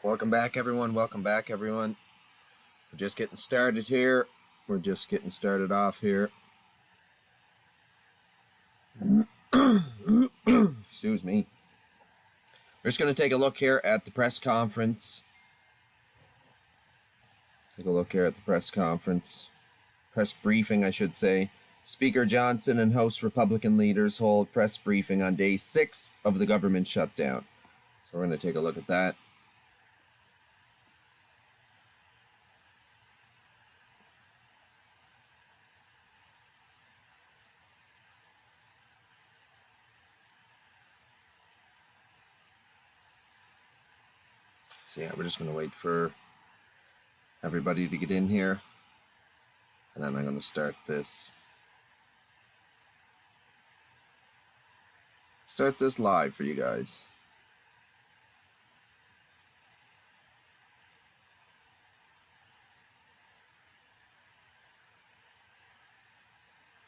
Welcome back, everyone. Welcome back, everyone. We're just getting started here. We're just getting started off here. Excuse me. We're just going to take a look here at the press conference. Take a look here at the press conference. Press briefing, I should say. Speaker Johnson and host Republican leaders hold press briefing on day 6 of the government shutdown. So we're going to take a look at that. So yeah, we're just going to wait for everybody to get in here. And then I'm going to start this. Start this live for you guys.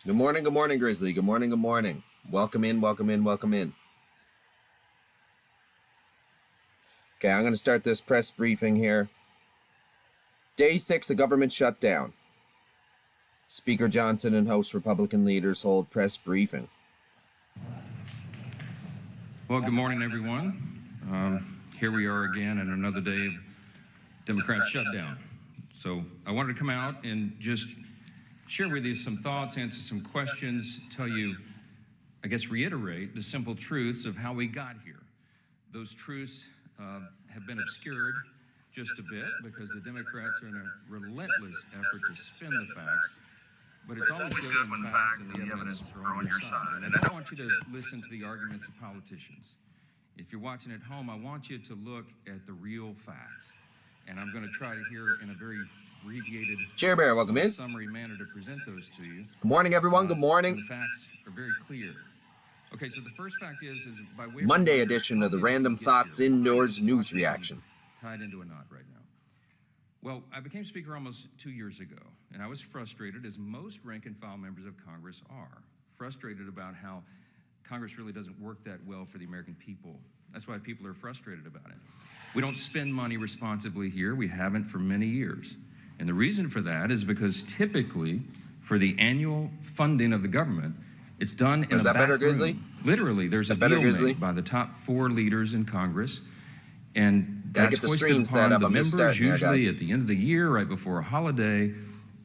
Good morning, Grizzly. Good morning. Welcome in. Okay, I'm going to start this press briefing here. Day 6 of government shutdown. Speaker Johnson and host Republican leaders hold press briefing. Well, good morning, everyone. Here we are again in another day of Democrat shutdown. So I wanted to come out and just share with you some thoughts, answer some questions, tell you, I guess, reiterate the simple truths of how we got here. Those truths have been obscured just a bit because the Democrats are in a relentless effort to spin the facts. But it's always good when the facts and the evidence are on your side. And I don't want you to listen to the arguments of politicians. If you're watching at home, I want you to look at the real facts. And I'm going to try to hear in a very abbreviated, Chair Bear, welcome in. Summary manner to present those to you. Good morning, everyone. Good morning. The facts are very clear. Okay, so the first fact is by way of Monday edition of the Random Thoughts Indoors News Reaction. Tied into a knot right now. Well, I became Speaker almost 2 years ago, and I was frustrated, as most rank-and-file members of Congress are, frustrated about how Congress really doesn't work that well for the American people. That's why people are frustrated about it. We don't spend money responsibly here. We haven't for many years. And the reason for that is because typically, for the annual funding of the government, it's done in a back room. Grizzly? Literally, there's a deal made by the top 4 leaders in Congress, and that's hoisted upon the members usually at the end of the year, right before a holiday,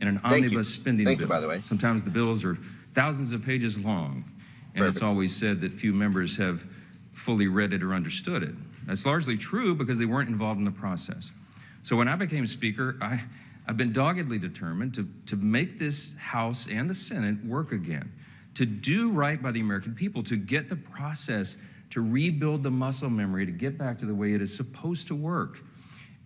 in an omnibus spending bill. By the way. Sometimes the bills are thousands of pages long, and it's always said that few members have fully read it or understood it. That's largely true because they weren't involved in the process. So when I became Speaker, I've been doggedly determined to make this House and the Senate work again, to do right by the American people, to get the process, to rebuild the muscle memory, to get back to the way it is supposed to work.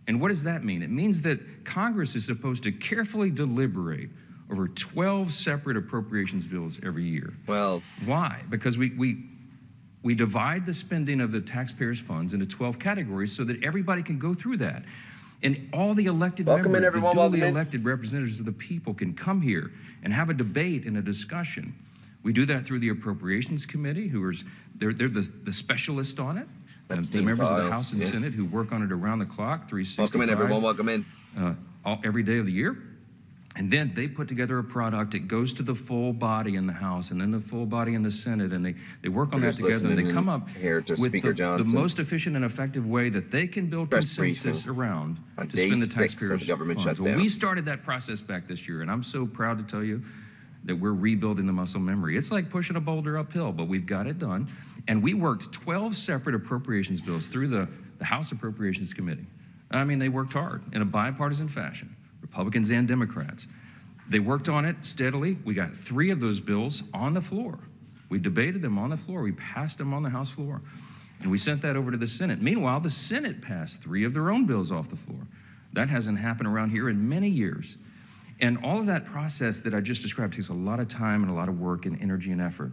And what does that mean? It means that Congress is supposed to carefully deliberate over 12 separate appropriations bills every year. Well, why? Because we divide the spending of the taxpayers' funds into 12 categories so that everybody can go through that. And all the elected members, the duly elected representatives of the people can come here and have a debate and a discussion. We do that through the Appropriations Committee, they're the specialists on it. The members of the House and Senate who work on it around the clock, 365. Welcome in, everyone. Welcome in. Every day of the year. And then they put together a product. It goes to the full body in the House and then the full body in the Senate. And they work on that together. And they come up with the most efficient and effective way that they can build consensus around to spend the taxpayers' funds. Well, we started that process back this year. And I'm so proud to tell you that we're rebuilding the muscle memory. It's like pushing a boulder uphill, but we've got it done. And we worked 12 separate appropriations bills through the House Appropriations Committee. I mean, they worked hard in a bipartisan fashion, Republicans and Democrats. They worked on it steadily. We got 3 of those bills on the floor. We debated them on the floor. We passed them on the House floor. And we sent that over to the Senate. Meanwhile, the Senate passed 3 of their own bills off the floor. That hasn't happened around here in many years. And all of that process that I just described takes a lot of time and a lot of work and energy and effort.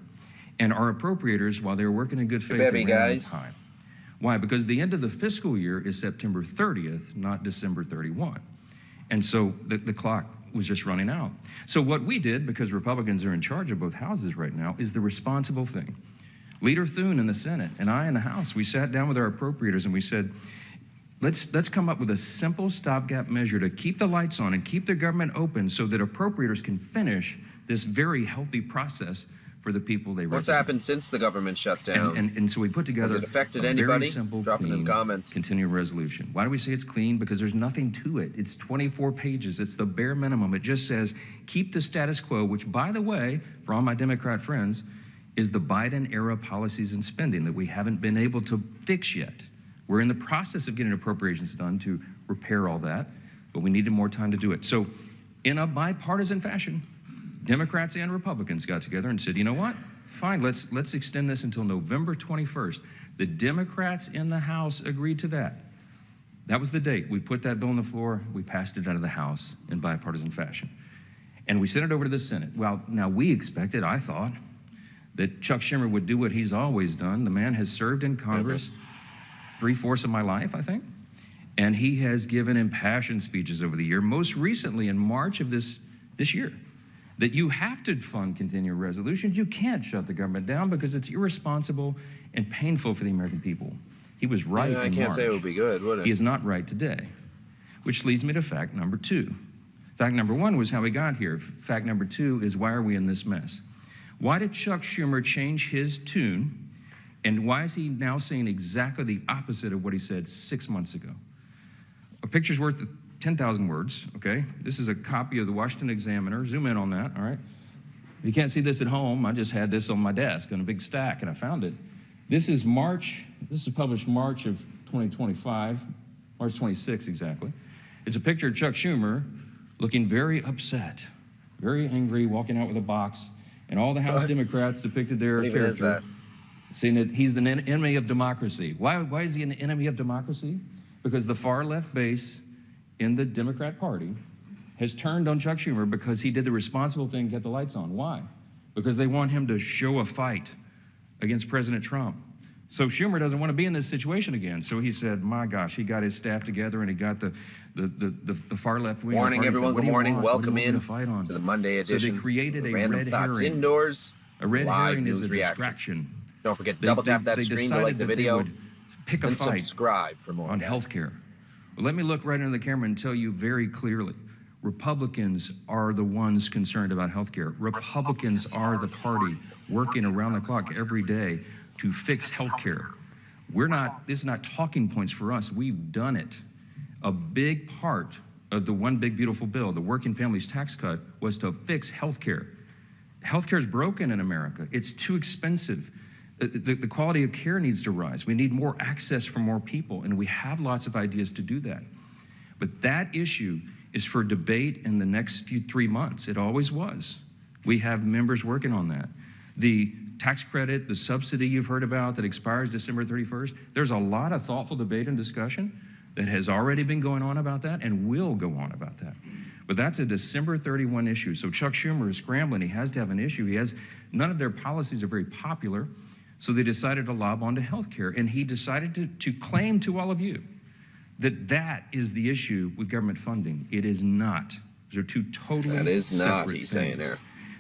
And our appropriators, while they were working in good faith, they ran on time. Why? Because the end of the fiscal year is September 30th, not December 31. And so the clock was just running out. So what we did, because Republicans are in charge of both houses right now, is the responsible thing. Leader Thune in the Senate and I in the House, we sat down with our appropriators and we said, Let's come up with a simple stopgap measure to keep the lights on and keep the government open so that appropriators can finish this very healthy process for the people they represent. What's happened since the government shut down? And so we put together Has it affected anybody? Very simple, Drop it in clean, comments. continuing resolution. Why do we say it's clean? Because there's nothing to it. It's 24 pages. It's the bare minimum. It just says, keep the status quo, which, by the way, for all my Democrat friends, is the Biden-era policies and spending that we haven't been able to fix yet. We're in the process of getting appropriations done to repair all that, but we needed more time to do it. So in a bipartisan fashion, Democrats and Republicans got together and said, you know what? Fine, let's extend this until November 21st. The Democrats in the House agreed to that. That was the date. We put that bill on the floor. We passed it out of the House in bipartisan fashion. And we sent it over to the Senate. Well, now we expected, I thought, that Chuck Schumer would do what he's always done. The man has served in Congress 3/4 of my life, I think. And he has given impassioned speeches over the year, most recently in March of this year, that you have to fund continuing resolutions. You can't shut the government down because it's irresponsible and painful for the American people. He was right in March. I can't say it would be good, would it? He is not right today, which leads me to fact number 2. Fact number 1 was how we got here. Fact number 2 is why are we in this mess? Why did Chuck Schumer change his tune, and why is he now saying exactly the opposite of what he said 6 months ago? A picture's worth 10,000 words, okay? This is a copy of the Washington Examiner. Zoom in on that, all right? If you can't see this at home, I just had this on my desk in a big stack, and I found it. This is published March of 2025, March 26 exactly. It's a picture of Chuck Schumer looking very upset, very angry, walking out with a box, and all the House Democrats depicted their character, saying that he's an enemy of democracy. Why is he an enemy of democracy? Because the far left base in the Democrat Party has turned on Chuck Schumer because he did the responsible thing, get the lights on. Why? Because they want him to show a fight against President Trump. So Schumer doesn't want to be in this situation again. So he said, my gosh, he got his staff together and he got the far left wing. Morning, everyone. Good morning. Welcome in to the Monday edition. So they created a Random red Thoughts herring. Indoors. A red herring is a reaction. distraction. Don't forget to double tap that screen to like the video. Pick a and fight subscribe for more on health care. Well, let me look right into the camera and tell you very clearly, Republicans are the ones concerned about health care. Republicans are the party working around the clock every day to fix health care. This is not talking points for us. We've done it. A big part of the One Big Beautiful Bill, the Working Families Tax Cut, was to fix health care. Health care is broken in America. It's too expensive. The quality of care needs to rise. We need more access for more people, and we have lots of ideas to do that. But that issue is for debate in the next 3 months. It always was. We have members working on that. The tax credit, the subsidy you've heard about that expires December 31st, there's a lot of thoughtful debate and discussion that has already been going on about that and will go on about that. But that's a December 31 issue. So Chuck Schumer is scrambling. He has to have an issue. None of their policies are very popular. So they decided to lob onto health care. And he decided to claim to all of you that is the issue with government funding. It is not. Those are two totally That is not, separate he's things. saying there.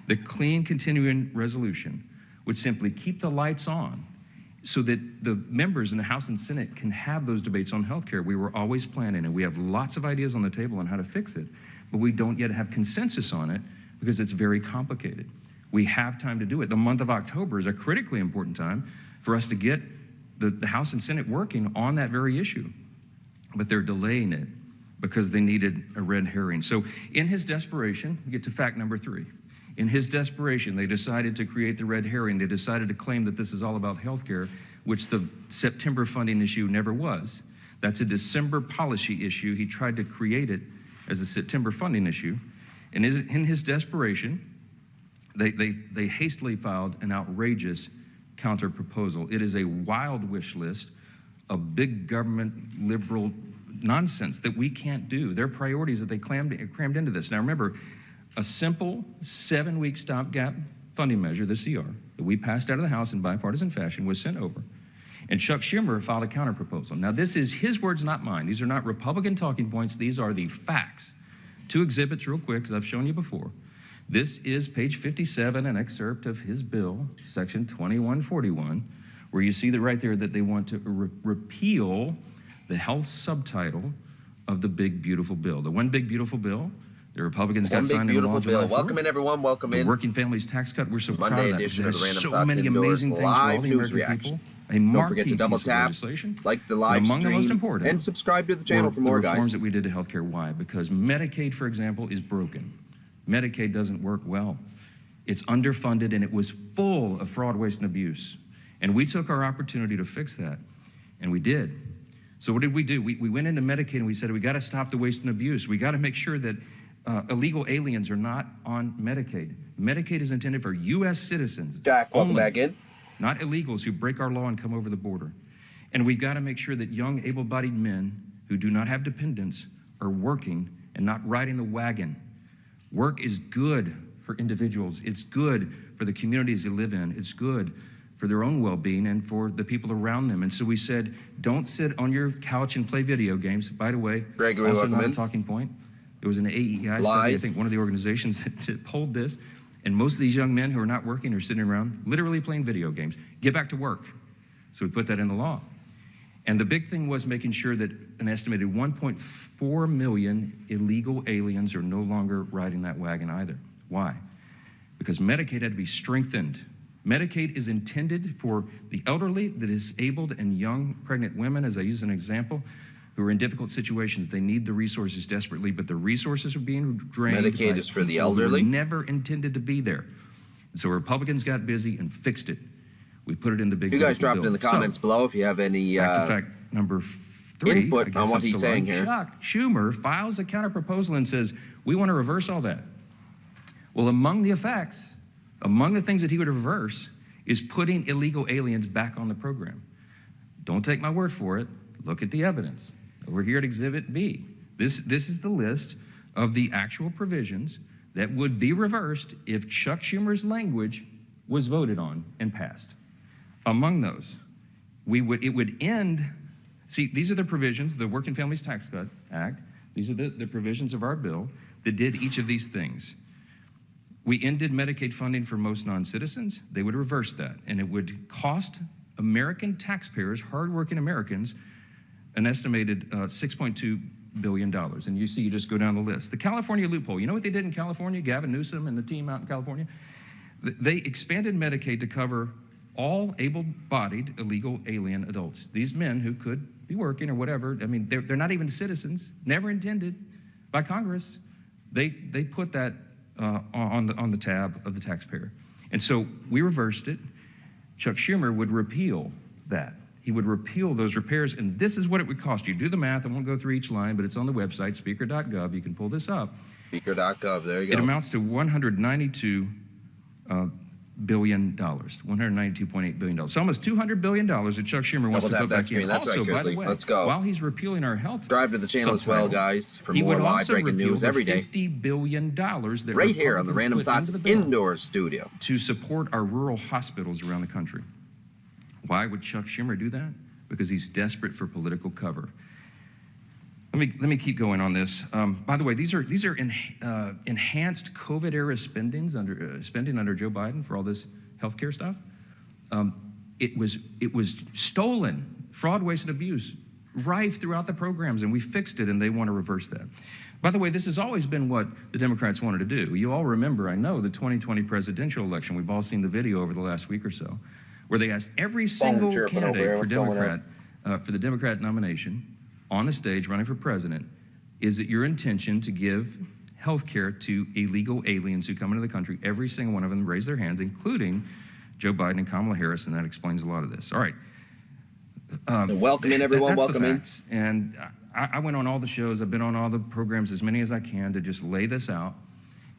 The clean continuing resolution would simply keep the lights on so that the members in the House and Senate can have those debates on health care. We were always planning, and we have lots of ideas on the table on how to fix it, but we don't yet have consensus on it because it's very complicated. We have time to do it. The month of October is a critically important time for us to get the House and Senate working on that very issue. But they're delaying it because they needed a red herring. So in his desperation, we get to fact number 3. In his desperation, they decided to create the red herring. They decided to claim that this is all about health care, which the September funding issue never was. That's a December policy issue. He tried to create it as a September funding issue. And in his desperation, they hastily filed an outrageous counter proposal. It is a wild wish list of big government liberal nonsense that we can't do. Their priorities that they crammed into this. Now remember, a simple 7-week stopgap funding measure, the CR, that we passed out of the House in bipartisan fashion was sent over. And Chuck Schumer filed a counter proposal. Now this is his words, not mine. These are not Republican talking points. These are the facts. 2 exhibits real quick, because I've shown you before. This is page 57, an excerpt of his bill, section 2141, where you see that right there that they want to repeal the health subtitle of the big, beautiful bill. The one big, beautiful bill, the Republicans got signed into law July 4th. Welcome in, everyone. Welcome in. The Working Families Tax Cut. We're so proud of that. Monday edition of the Random so Thoughts many Indoors amazing things for all live the news American reaction. people. Don't forget to double tap, like the live stream, and subscribe to the channel for more, guys. The reforms that we did to healthcare. Why? Because Medicaid, for example, is broken. Medicaid doesn't work well. It's underfunded, and it was full of fraud, waste, and abuse. And we took our opportunity to fix that, and we did. So what did we do? We went into Medicaid, and we said, we got to stop the waste and abuse. We got to make sure that illegal aliens are not on Medicaid. Medicaid is intended for U.S. citizens. Jack, welcome back in. Not illegals who break our law and come over the border. And we've got to make sure that young, able-bodied men who do not have dependents are working and not riding the wagon. Work is good for individuals. It's good for the communities they live in. It's good for their own well-being and for the people around them. And so we said, don't sit on your couch and play video games. By the way, Gregory, also not a talking point. There was an AEI study, I think one of the organizations that polled this, and most of these young men who are not working are sitting around literally playing video games. Get back to work. So we put that in the law. And the big thing was making sure that an estimated 1.4 million illegal aliens are no longer riding that wagon either. Why? Because Medicaid had to be strengthened. Medicaid is intended for the elderly, the disabled, and young pregnant women, as I use an example, who are in difficult situations. They need the resources desperately, but the resources are being drained. Medicaid is for the elderly? Who were never intended to be there. And so Republicans got busy and fixed it. We put it in the big. You guys drop it in the comments below if you have any fact number 3, input on what he's saying here. Chuck Schumer files a counterproposal and says, we want to reverse all that. Well, among the effects, among the things that he would reverse is putting illegal aliens back on the program. Don't take my word for it. Look at the evidence. Over here at Exhibit B. This is the list of the actual provisions that would be reversed if Chuck Schumer's language was voted on and passed. Among those, it would end, see, these are the provisions, the Working Families Tax Cut Act, these are the provisions of our bill that did each of these things. We ended Medicaid funding for most non-citizens. They would reverse that, and it would cost American taxpayers, hardworking Americans, an estimated $6.2 billion. And you see, you just go down the list. The California loophole, you know what they did in California? Gavin Newsom and the team out in California? They expanded Medicaid to cover all able-bodied illegal alien adults. These men who could be working or whatever, I mean, they're not even citizens, never intended by Congress. They put that on the tab of the taxpayer. And so we reversed it. Chuck Schumer would repeal that. He would repeal those repairs, and this is what it would cost you. Do the math. I won't go through each line, but it's on the website, speaker.gov. You can pull this up. Speaker.gov, there you go. It amounts to $192 billion, $192.8 billion. So almost $200 billion that Chuck Schumer wants to put back in. That's also, right, by the way, let's go. While he's repealing our health subscribe to the channel as well, guys, for more live breaking news every day. $50 billion that right here on the Random Thoughts Indoors studio to support our rural hospitals around the country. Why would Chuck Schumer do that? Because he's desperate for political cover. Let me keep going on this. By the way, these are enhanced COVID-era spending under Joe Biden for all this healthcare stuff. It was stolen, fraud, waste, and abuse, rife throughout the programs, and we fixed it, and they want to reverse that. By the way, this has always been what the Democrats wanted to do. You all remember, I know, the 2020 presidential election. We've all seen the video over the last week or so, where they asked every single candidate for the Democrat nomination on the stage running for president, is it your intention to give health care to illegal aliens who come into the country? Every single one of them raised their hands, including Joe Biden and Kamala Harris, and that explains a lot of this. All right. Welcome in, everyone. Welcome in. And I went on all the shows. I've been on all the programs, as many as I can, to just lay this out.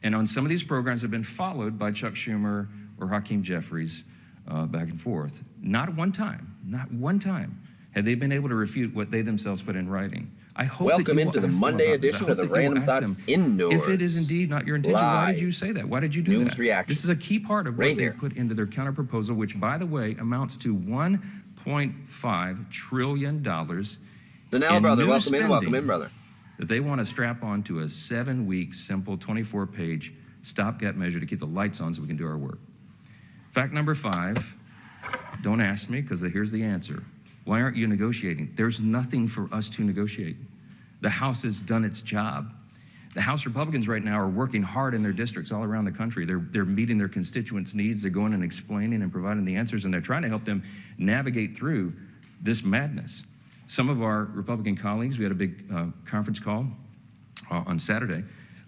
And on some of these programs have been followed by Chuck Schumer or Hakeem Jeffries back and forth. Not one time have they been able to refute what they themselves put in writing. I hope Welcome into the Monday edition of the Random Thoughts Indoors. If it is indeed not your intention, why did you say that? Why did you do that? News reaction. This is a key part of what they put into their counterproposal, which, by the way, amounts to $1.5 trillion. So now, brother, welcome in, brother. That they want to strap on to a 7-week, simple, 24-page stopgap measure to keep the lights on so we can do our work. Fact number 5, don't ask me, because here's the answer. Why aren't you negotiating? There's nothing for us to negotiate. The House has done its job. The House Republicans right now are working hard in their districts all around the country. They're meeting their constituents' needs. They're going and explaining and providing the answers, and they're trying to help them navigate through this madness. Some of our Republican colleagues, we had a big conference call on Saturday.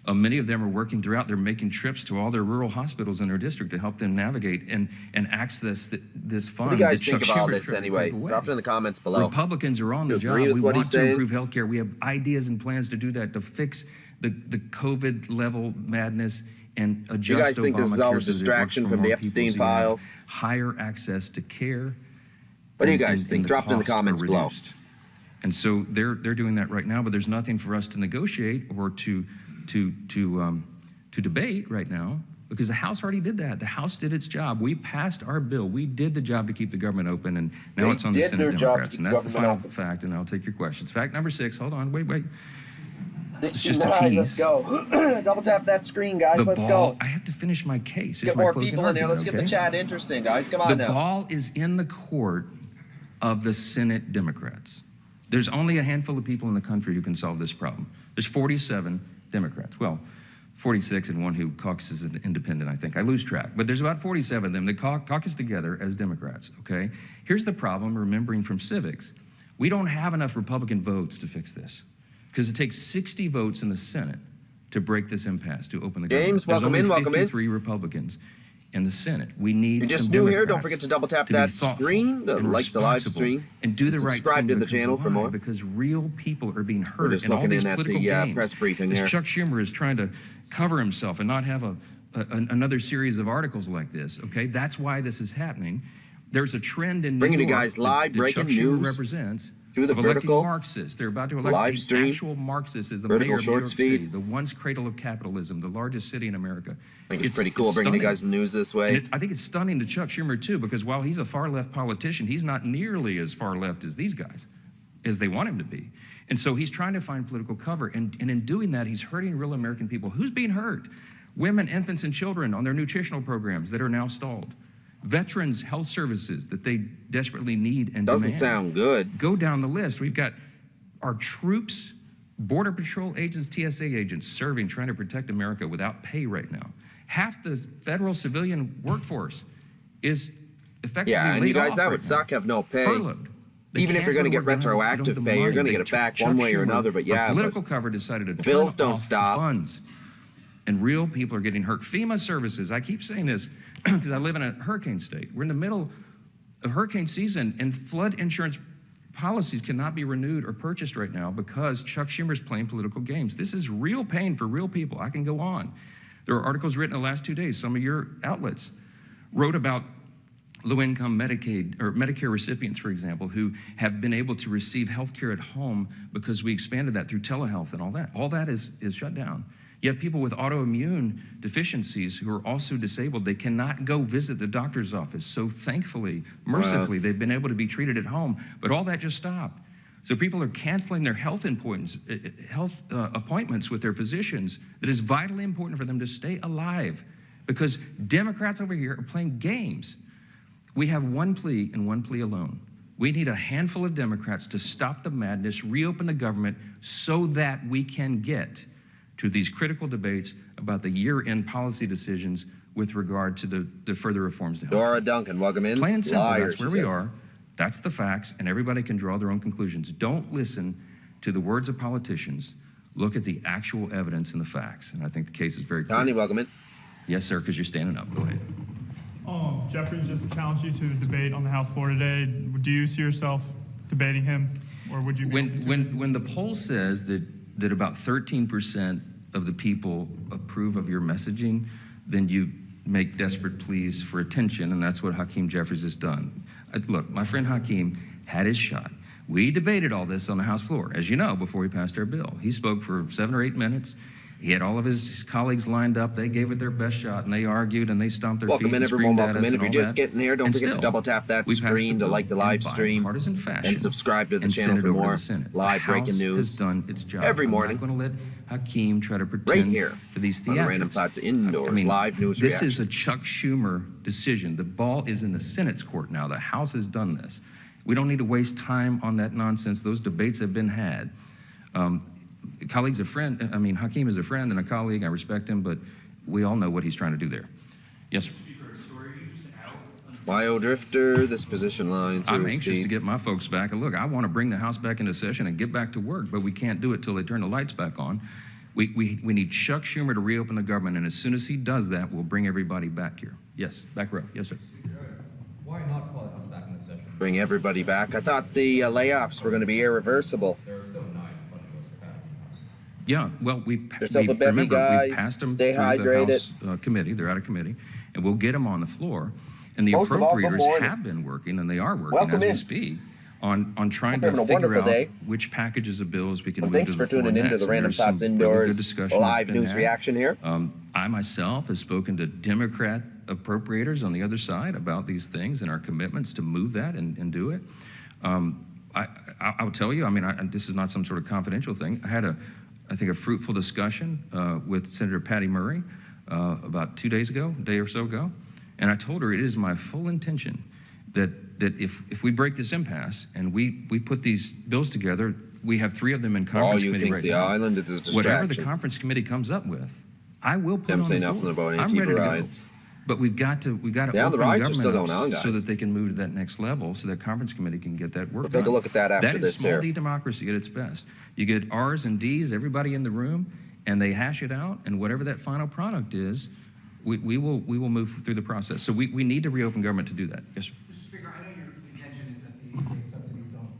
Many of them are working throughout. They're making trips to all their rural hospitals in their district to help them navigate and access this fund. What do you guys think of all this anyway? Drop it in the comments below. Republicans are on the job. We want to improve health care. We have ideas and plans to do that, to fix the COVID level madness and adjust Obamacare. You guys think this is all a distraction from the Epstein files? Higher access to care. What do you guys think? Drop it in the comments below. And so they're doing that right now, but there's nothing for us to negotiate or to debate right now, because the House already did that. The House did its job. We passed our bill. We did the job to keep the government open, and now it's on the Senate Democrats. And that's the final fact, and I'll take your questions. Fact number 6, hold on, wait. It's just a tease. Let's go. Double tap that screen, guys. Let's go. I have to finish my case. Get more people in there. Let's get the chat interesting, guys. Come on now. The ball is in the court of the Senate Democrats. There's only a handful of people in the country who can solve this problem. There's 47 Democrats. Well, 46 and one who caucuses as independent, I think. I lose track. But there's about 47 of them that caucus together as Democrats, okay? Here's the problem, remembering from civics. We don't have enough Republican votes to fix this, because it takes 60 votes in the Senate to break this impasse, to open the government. James, welcome in, welcome in. There's only 53 Republicans in the Senate. We need. You're just new here. Don't forget to double tap that screen, like the live stream, and do the right thing. Subscribe to the channel for more. Because real people are being hurt. We're just looking in at the press briefing here. Chuck Schumer is trying to cover himself and not have another series of articles like this. Okay, that's why this is happening. There's a trend in bringing you guys live breaking news represents through the vertical Marxists. They're about to elect live stream. Actual Marxists is the vertical mayor of New York shorts City, feed. the once cradle of capitalism, the largest city in America. I think it's pretty cool bringing you guys the news this way. I think it's stunning to Chuck Schumer too, because while he's a far left politician, he's not nearly as far left as these guys, as they want him to be. And so he's trying to find political cover, and in doing that, he's hurting real American people. Who's being hurt? Women, infants, and children on their nutritional programs that are now stalled. Veterans' health services that they desperately need and doesn't sound good. Go down the list. We've got our troops, Border Patrol agents, TSA agents serving, trying to protect America without pay right now. Half the federal civilian workforce is effectively laid off. Yeah, and you guys, that would right suck, have no pay. Furloughed. Even if you're going to get retroactive pay, you're going to get it back one way or another. But yeah, political cover decided to bills don't stop. Funds, and real people are getting hurt. FEMA services. I keep saying this because I live in a hurricane state. We're in the middle of hurricane season, and flood insurance policies cannot be renewed or purchased right now because Chuck Schumer's playing political games. This is real pain for real people. I can go on. There are articles written in the last 2 days. Some of your outlets wrote about low-income Medicaid or Medicare recipients, for example, who have been able to receive health care at home because we expanded that through telehealth and all that. All that is shut down. Yet people with autoimmune deficiencies who are also disabled, they cannot go visit the doctor's office. So thankfully, mercifully, they've been able to be treated at home. But all that just stopped. So people are canceling their health appointments with their physicians that is vitally important for them to stay alive, because Democrats over here are playing games. We have one plea and one plea alone. We need a handful of Democrats to stop the madness, reopen the government so that we can get to these critical debates about the year-end policy decisions with regard to the further reforms to health. Dora Duncan, welcome in. Plain and simple, that's where we are. That's the facts, and everybody can draw their own conclusions. Don't listen to the words of politicians. Look at the actual evidence and the facts, and I think the case is very clear. Donnie, welcome in. Yes, sir, because you're standing up. Go ahead. Jeffrey just challenged you to debate on the House floor today. Do you see yourself debating him, or would you be when the poll says that about 13% of the people approve of your messaging, then you make desperate pleas for attention, and that's what Hakeem Jeffries has done. Look, my friend Hakeem had his shot. We debated all this on the House floor, as you know, before we passed our bill. He spoke for 7 or 8 minutes. He had all of his colleagues lined up. They gave it their best shot, and they argued, and they stomped their feet. Welcome in, everyone. Welcome in. If you're just getting here, don't forget to double tap that screen to like the live stream and subscribe to the channel for more live breaking news. Has done its job. Every morning. I'm not going to let Hakeem try to pretend right here for these theatrics. On the Random Thoughts Indoors live news This reaction. is a Chuck Schumer decision. The ball is in the Senate's court now. The House has done this. We don't need to waste time on that nonsense. Those debates have been had. Colleague's a friend. I mean, Hakeem is a friend and a colleague. I respect him, but we all know what he's trying to do there. Yes, sir. Bio Drifter, this position line through I'm anxious Steve. to get my folks back. And look, I want to bring the House back into session and get back to work, but we can't do it till they turn the lights back on. We need Chuck Schumer to reopen the government, and as soon as he does that, we'll bring everybody back here. Yes, back row. Yes, sir. Why not call the House back into session? Bring everybody back. I thought the layoffs were going to be irreversible. There are still 9 funding bills to pass in the House. Yeah, well, There's still a bevy, remember, guys. we passed them Stay through hydrated. the House committee. They're out of committee, and we'll get them on the floor. And the Most of all, good appropriators morning. have been working, and they are working Welcome as we in. speak, on trying Hope to you're having a figure wonderful out day. which packages of bills we can Well, move thanks to for the floor tuning into next. the And Random there's some Thoughts really good Indoors discussion live that's been news had. reaction here. I myself have spoken to Democrat appropriators on the other side about these things and our commitments to move that and do it. I'll tell you, I mean, this is not some sort of confidential thing. I had I think, a fruitful discussion with Senator Patty Murray about 2 days ago, a day or so ago. And I told her it is my full intention that if we break this impasse and we put these bills together, we have 3 of them in conference you committee think right the now. island is a distraction? Whatever the conference committee comes up with, I will put Them on say the nothing floor. about any I'm TV ready to go. rides. But we've got to Yeah, open the rides are still government going on, up so guys. that they can move to that next level, so that conference committee can get that work We'll done. take a look at that after That this is small here. D democracy at its best. You get R's and D's, everybody in the room, and they hash it out, and whatever that final product is, we will move through the process. So we need to reopen government to do that. Yes, sir. Mr. Speaker, I know your intention is that the ACA subsidies don't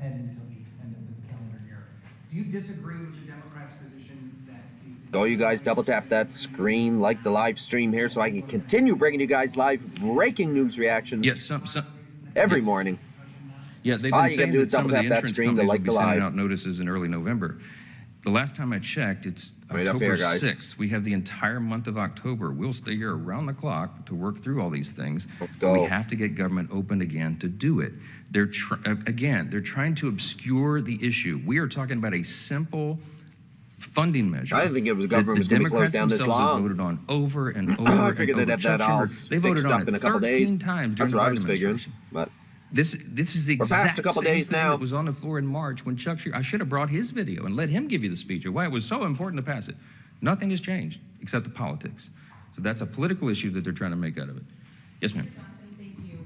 end until the end of this calendar year. Do you disagree with the Democrats' position that these... Go, you guys, double tap that screen, like the live stream here so I can continue bringing you guys live breaking news reactions Yes, every morning. Yeah, they've All been you gotta saying do that is some of double the tap that insurance screen to companies will like be the sending live. out notices in early November. The last time I checked, it's Right up October here, guys. 6th. We have the entire month of October. We'll stay here around the clock to work through all these things. Let's But we go. have to get government open again to do it. They're trying to obscure the issue. We are talking about a simple funding measure. I didn't think it was that government was the gonna be closed Democrats down this themselves have long. voted on over and over I and figured over. they'd have Chuck that all Schumer, they voted fixed on up it in a couple 13 days. times during That's the what I Biden was figuring. administration. But This is the We're past exact a couple same days thing now. that was on the floor in March when Chuck Schumer. I should have brought his video and let him give you the speech of why it was so important to pass it. Nothing has changed except the politics. So that's a political issue that they're trying to make out of it. Yes, ma'am. Johnson, thank you.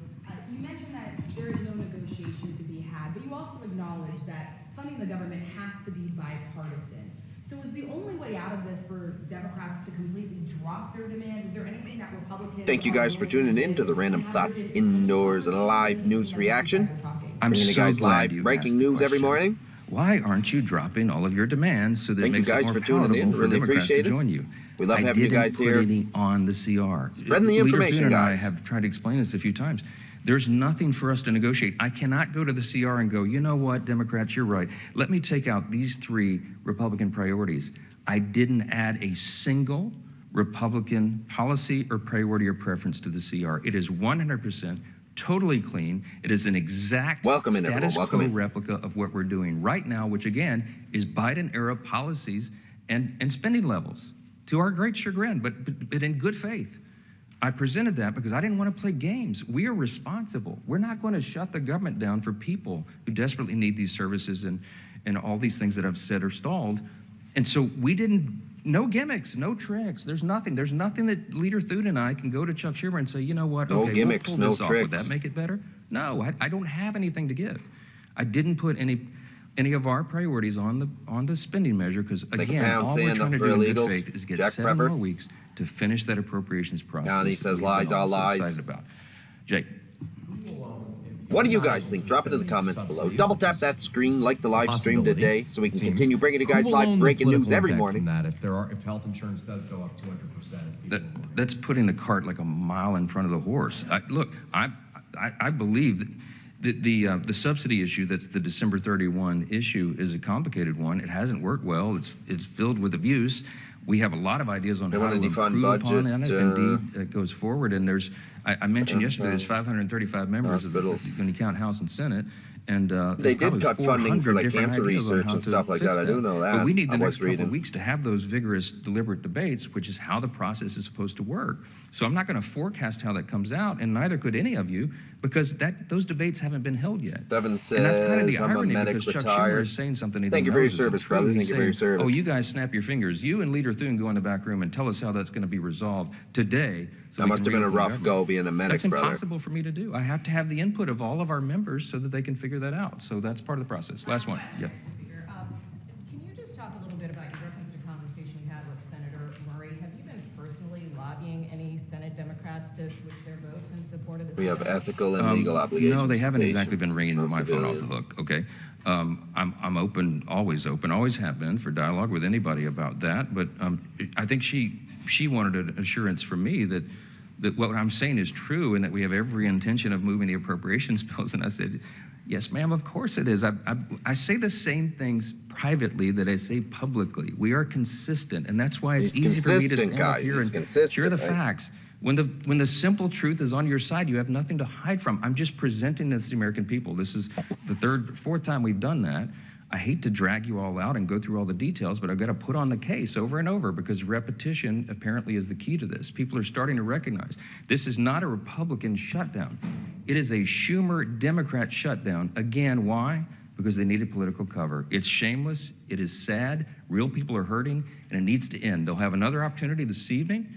You mentioned that there is no negotiation to be had, but you also acknowledge that funding the government has to be bipartisan. So is the only way out of this for Democrats to completely drop their demands? Is there anything that Republicans... thank you guys for tuning in to the Random Thoughts Indoors live news reaction. I'm Bringing you so guys glad live you breaking asked the news every question. morning. Why aren't you dropping all of your demands so that Thank it you makes guys it more for tuning in. palatable for Really Democrats appreciate to it. join you? We love having you guys I here. didn't put any on the CR. Spreading the Leader information, Thune and guys. I have tried to explain this a few times. There's nothing for us to negotiate. I cannot go to the CR and go, you know what, Democrats, you're right. Let me take out these 3 Republican priorities. I didn't add a single Republican policy or priority or preference to the CR. It is 100% totally clean. It is an exact Welcome in, everyone. status Welcome quo in. replica of what we're doing right now, which again is Biden-era policies and spending levels, to our great chagrin, but in good faith. I presented that because I didn't want to play games. We are responsible. We're not going to shut the government down for people who desperately need these services and all these things that I've said are stalled. And so we didn't, no gimmicks, no tricks. There's nothing that Leader Thune and I can go to Chuck Schumer and say, you know what, No okay, gimmicks, we'll pull no this off. Would tricks. that make it better? No, I don't have anything to give. I didn't put any of our priorities on the spending measure because, again, pound all we're sand trying to for do in illegals. good faith is get Jack 7 Prepper. more weeks to finish that appropriations process. County that says we've been lies, all so lies. excited about. Jake. What do you guys think? Drop it in the comments below. Double tap that screen, like the live stream today, so we can continue bringing you guys live breaking news every morning. That if health insurance does go up 200%, That's putting the cart like a mile in front of the horse. Look, I believe that the subsidy issue, that's the December 31 issue, is a complicated one. It hasn't worked well. It's filled with abuse. We have a lot of ideas on They how want to to defund improve upon it budget, if indeed it goes forward. And I mentioned yesterday there's 535 members, hospitals. when you count House and Senate, And they did there's cut probably funding for 400 like different cancer ideas on research how and to stuff like fix that. I do know that. But we need the I next was couple reading. of weeks to have those vigorous, deliberate debates, which is how the process is supposed to work. So I'm not going to forecast how that comes out, and neither could any of you, because those debates haven't been held yet. Devin says, And that's kind of the I'm a irony, medic because Chuck retired. Schumer is saying something he Thank you for your service, brother. He's Thank you for your saying, service. oh, you guys snap your fingers. You and Leader Thune go in the back room and tell us how that's going to be resolved today. So That must have been a rough go being a medic, That's brother. impossible for me to do. I have to have the input of all of our members so that they can figure that out. So that's part of the process. Last one. Yeah. Speaker, can you just talk a little bit about your reference to conversation you had with Senator Murray? Have you been personally lobbying any Senate Democrats to switch their votes in support of the We have Senate? ethical and legal obligations. No, they haven't to exactly been patients, ringing no my phone off the civilian. hook. Okay, I'm open, always have been for dialogue with anybody about that. But I think she wanted an assurance from me that what I'm saying is true and that we have every intention of moving the appropriations bills. And I said, yes, ma'am, of course it is. I say the same things privately that I say publicly. We are consistent, and that's why it's He's easy for me to consistent, stand up guys. here He's and consistent, share the right? facts. When the simple truth is on your side, you have nothing to hide from. I'm just presenting this to the American people. This is the fourth time we've done that. I hate to drag you all out and go through all the details, but I've got to put on the case over and over because repetition apparently is the key to this. People are starting to recognize this is not a Republican shutdown. It is a Schumer Democrat shutdown. Again, why? Because they needed political cover. It's shameless. It is sad. Real people are hurting, and it needs to end. They'll have another opportunity this evening,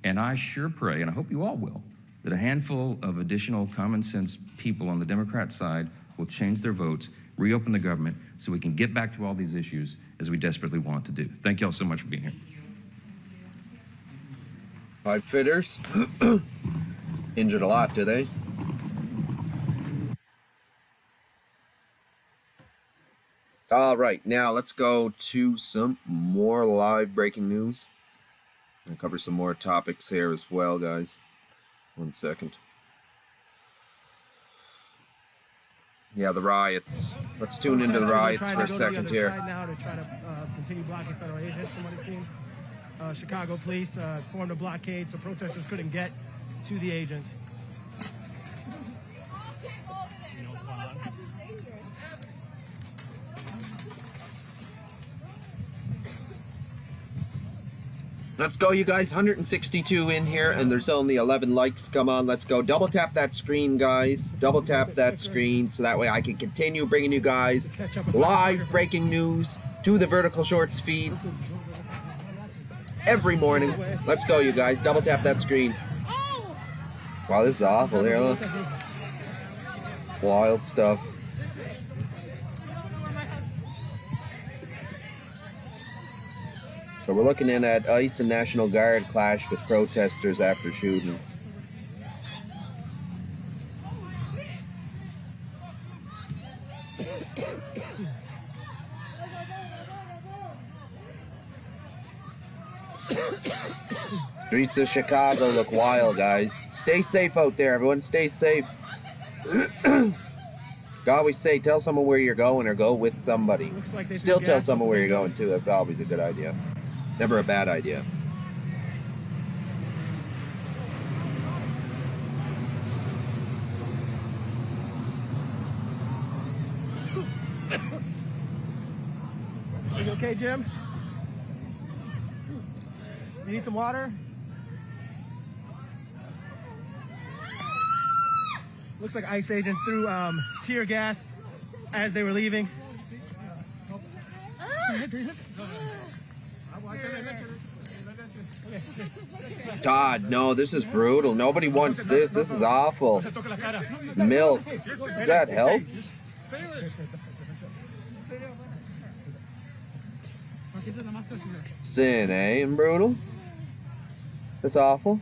and I sure pray, and I hope you all will, that a handful of additional common sense people on the Democrat side will change their votes, reopen the government, so we can get back to all these issues as we desperately want to do. Thank you all so much for being here. Pipe fitters injured a lot, do they? All right, now let's go to some more live breaking news. I'll cover some more topics here as well, guys. 1 second. Yeah, the riots. Let's tune into the riots for a second here. Now to try to continue blocking federal agents, from what it seems. Chicago police formed a blockade so protesters couldn't get to the agents. Let's go, you guys. 162 in here, and there's only 11 likes. Come on, let's go. Double tap that screen, guys. Double tap that screen so that way I can continue bringing you guys live breaking news to the Vertical Shorts feed every morning. Let's go, you guys. Double tap that screen. Wow, this is awful here, look. Wild stuff. So we're looking in at ICE and National Guard clashed with protesters after shooting. Streets of Chicago look wild, guys. Stay safe out there, everyone. Stay safe. Always say, tell someone where you're going or go with somebody. Like Still tell someone where you're going, too. That's always a good idea. Never a bad idea. Are you okay, Jim? You need some water? Looks like ICE agents threw tear gas as they were leaving. Todd, no, this is brutal. Nobody wants this. This is awful. Milk. Does that help? Sin, eh? And brutal? That's awful.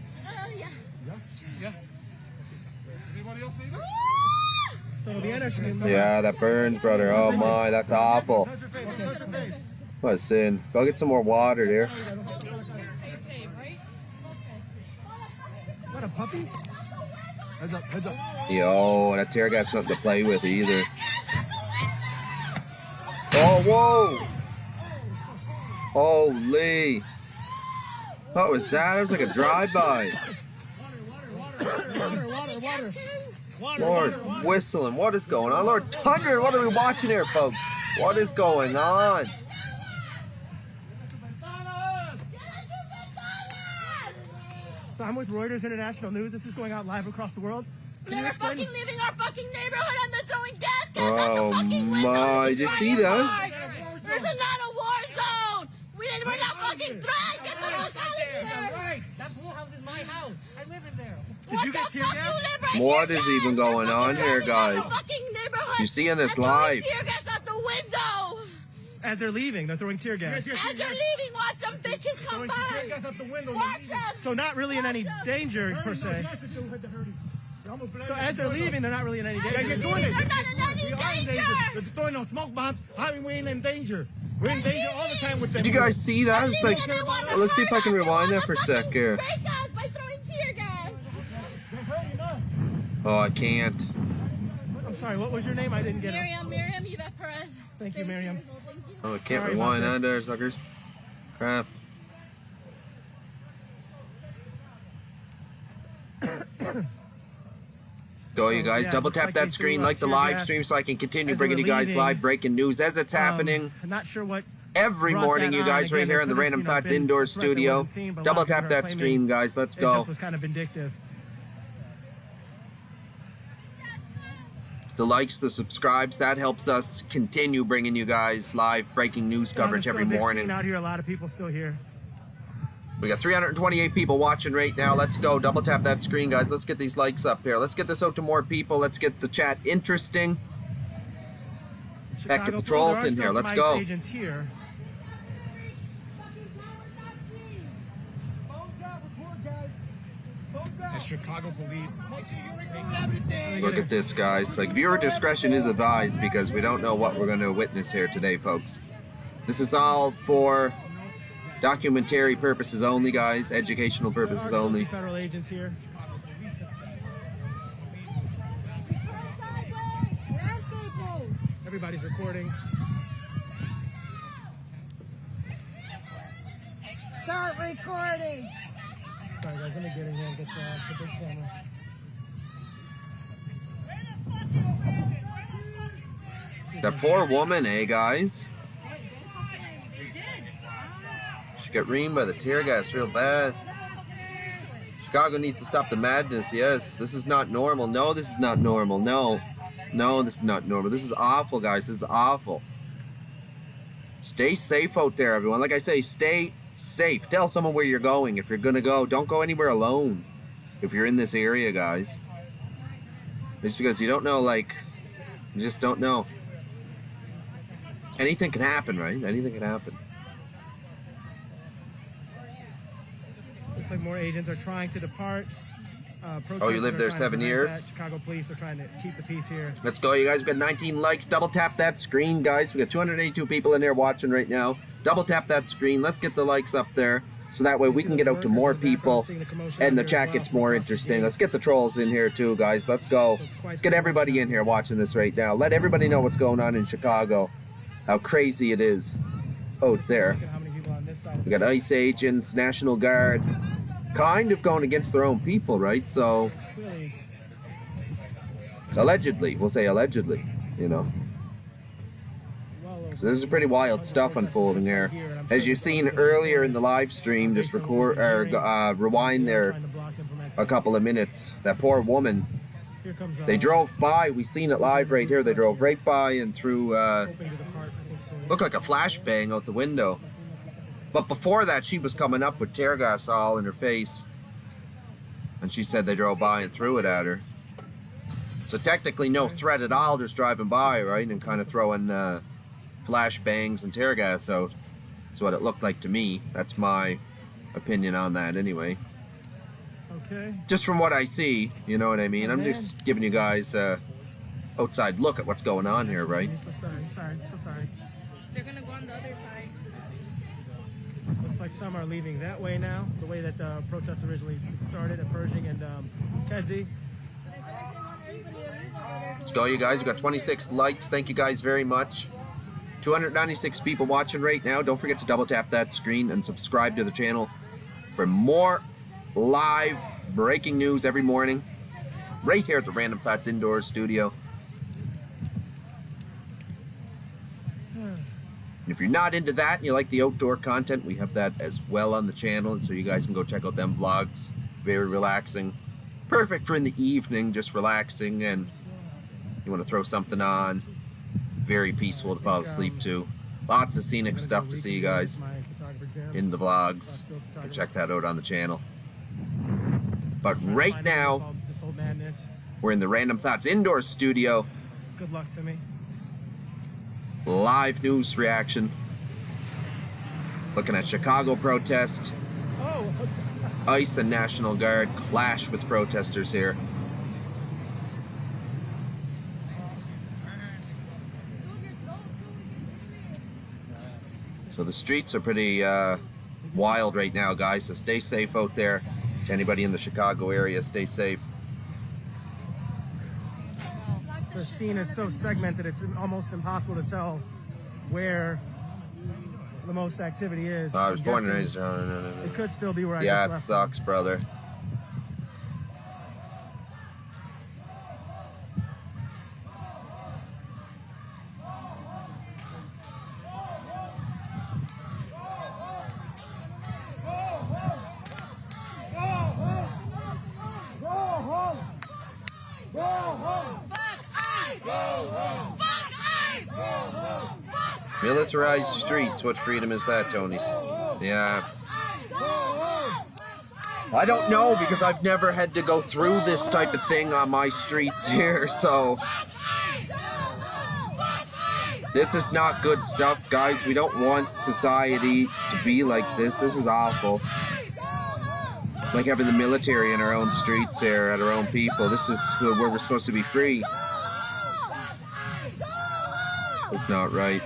Yeah, that burns, brother. Oh my, that's awful. What a sin. Go get some more water, dear. What, a puppy? Heads up, heads up. Yo, that tear gas nothing to play with either. Oh, whoa! Holy! What was that? It was like a drive-by. Water, water, water. Lord whistling, what is going on? Lord Thunder, what are we watching here, folks? What is going on? So I'm with Reuters International News. This is going out live across the world. They're fucking leaving our fucking neighborhood and they're throwing gas cans Oh out the fucking window. my, did you see that? There's not a war zone. We're not fucking threatened. Get the fuck out of here. Right. That pool house is my house. I live in there. Did What you get the tear fuck? gas? You live right What here, is guys. even going They're on fucking here, driving out guys? the fucking neighborhood You seeing this and throwing live? tear gas out the window. As they're leaving, they're throwing tear gas. As you're leaving, watch some bitches come by. Watch them. So not really in any danger per se. So as they're leaving, they're not really in any danger. They're not in any danger. They're throwing no smoke bombs. I mean, we ain't in danger. We're in danger all the time with them. Did you guys see that? It's like, well, let's see if I can rewind that for a sec here. Fake us by throwing tear gas. They're hurting us. Oh, I can't. I'm sorry, what was your name? I didn't get it. Miriam Yvette Perez. Thank you, Miriam. Oh, I can't Sorry rewind about that there, suckers. Crap. Go, you guys. yeah, Double looks tap like that they screen, threw, like the tear live gas stream so I can continue as they bringing were you guys leaving. live breaking news as it's happening. I'm not sure what Every brought morning, that you on. guys, right Again, here it in the could've, Random you know, Thoughts been Indoor a threat that Studio. wasn't seen, but a lot Double of people tap are that claiming screen, guys. Let's it go. just was kind of vindictive. The likes, the subscribes, that helps us continue bringing you guys live breaking news coverage every morning. Out here, a lot of people still here. We got 328 people watching right now. Let's go. Double tap that screen, guys. Let's get these likes up here. Let's get this out to more people. Let's get the chat interesting. Heck, get the trolls in here. Let's go. Agents here. Chicago police. Look at this, guys. Like, viewer discretion is advised because we don't know what we're going to witness here today, folks. This is all for documentary purposes only, guys. Educational purposes There are only. federal agents here. Everybody's recording. Start recording. Sorry, guys. Let me get in here and get the big camera. That poor woman, eh, guys? She got reamed by the tear gas real bad. Chicago needs to stop the madness, yes. This is not normal. No, this is not normal. No. No, this is not normal. This is awful, guys. This is awful. Stay safe out there, everyone. Like I say, stay safe. Tell someone where you're going. If you're going to go, don't go anywhere alone. If you're in this area, guys. Just because you don't know, like, you just don't know. Anything can happen, right? Anything can happen. Looks like more agents are trying to depart. Oh, you lived there 7 years? Chicago police are trying to keep the peace here. Let's go, you guys. We've got 19 likes. Double tap that screen, guys. We got 282 people in there watching right now. Double tap that screen. Let's get the likes up there so that way we can get out to more people and the chat gets more interesting. Let's get the trolls in here too, guys. Let's go. Let's get everybody in here watching this right now. Let everybody know what's going on in Chicago. How crazy it is out there. We got ICE agents, National Guard, kind of going against their own people, right? So, allegedly, we'll say allegedly, you know. So this is pretty wild stuff unfolding here. As you've seen earlier in the live stream, just record or rewind there a couple of minutes. That poor woman. They drove by. We seen it live right here. They drove right by and through. Looked like a flashbang out the window. But before that, she was coming up with tear gas all in her face. And she said they drove by and threw it at her. So technically no threat at all, just driving by, right? And kind of throwing flashbangs and tear gas out. That's what it looked like to me. That's my opinion on that anyway. Okay. Just from what I see, you know what I mean? I'm just giving you guys a outside look at what's going on here, right? So sorry. They're gonna go on the other side. Looks like some are leaving that way now, the way that the protests originally started at Pershing and Kedzie. Let's go, you guys. We got 26 likes. Thank you guys very much. 296 people watching right now. Don't forget to double tap that screen and subscribe to the channel for more live breaking news every morning. right here at the Random Thoughts Indoor Studio. If you're not into that and you like the outdoor content, we have that as well on the channel, so you guys can go check out them vlogs. Very relaxing. Perfect for in the evening, just relaxing, and you want to throw something on. Very peaceful to fall asleep to. Lots of scenic stuff to see, you guys, in the vlogs. Go check that out on the channel. But right now, we're in the Random Thoughts Indoor Studio. Good luck to me. Live news reaction. Looking at Chicago protest. ICE and National Guard clash with protesters here. So the streets are pretty wild right now, guys, so stay safe out there. To anybody in the Chicago area, stay safe. The scene is so segmented, it's almost impossible to tell where the most activity is. I was born in It could still be where I just Yeah, it left. sucks, brother. Militarized streets, what freedom is that, Tony's? Yeah. I don't know, because I've never had to go through this type of thing on my streets here, so... This is not good stuff, guys. We don't want society to be like this. This is awful. Like having the military in our own streets here, at our own people. This is where we're supposed to be free. It's not right.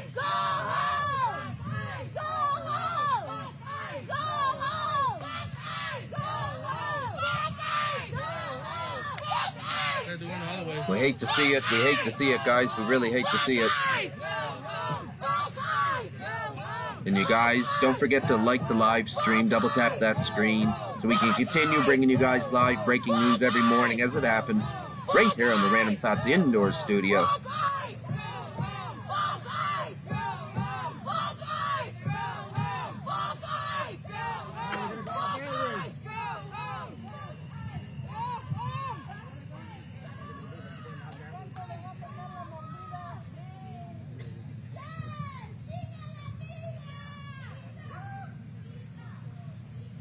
We hate to see it. We hate to see it, guys. We really hate to see it. And you guys, don't forget to like the live stream. Double tap that screen so we can continue bringing you guys live breaking news every morning as it happens. Right here on the Random Thoughts Indoor Studio.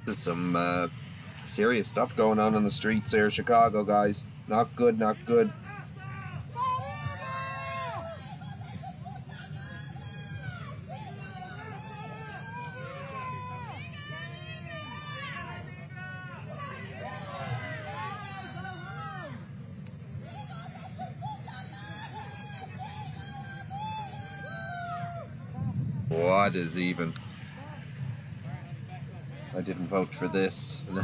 There's some serious stuff going on the streets here, Chicago, guys. Not good, not good. What is even? I didn't vote for this. No.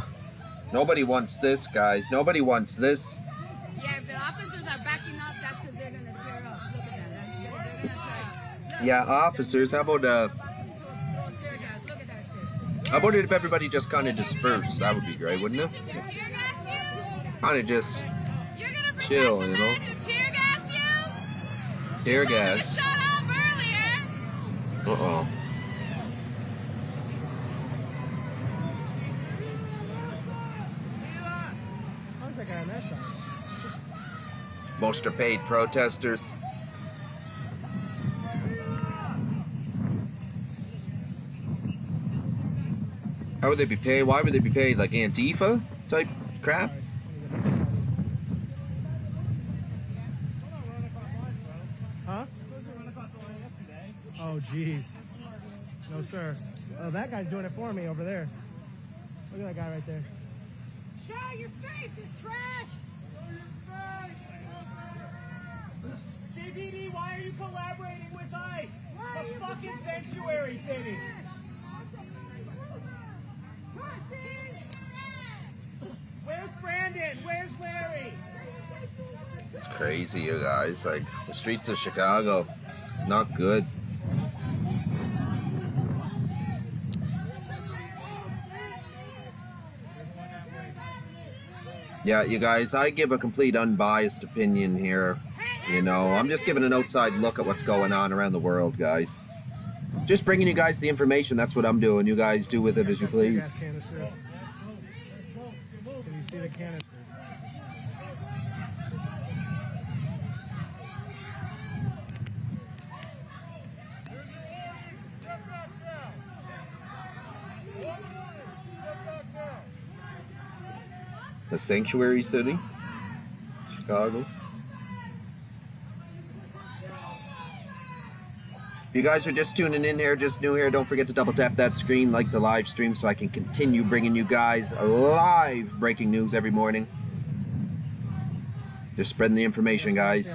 Nobody wants this, guys. Nobody wants this. Yeah, if the officers are backing up, that's what they're going to tear up. Look at that. They're gonna try. Yeah, officers, how about how about it if everybody just kind of dispersed? That would be great, wouldn't it? Kind of just chill, you know? Tear gas. Uh-oh. Most are paid protesters. How would they be paid? Why would they be paid? Like Antifa type crap? Huh? Oh, jeez. No, sir. Oh, that guy's doing it for me over there. Look at that guy right there. Show your face is trash. CBD, why are you collaborating with ICE? The fucking sanctuary city. Where's Brandon? Where's Larry? It's crazy, you guys. Like, the streets of Chicago, not good. Yeah, you guys, I give a complete unbiased opinion here. You know, I'm just giving an outside look at what's going on around the world, guys. Just bringing you guys the information. That's what I'm doing. You guys do with it as you please. Can you see the canisters? The sanctuary city, Chicago. If you guys are just tuning in here, just new here, don't forget to double tap that screen, like the live stream so I can continue bringing you guys live breaking news every morning. Just spreading the information, guys.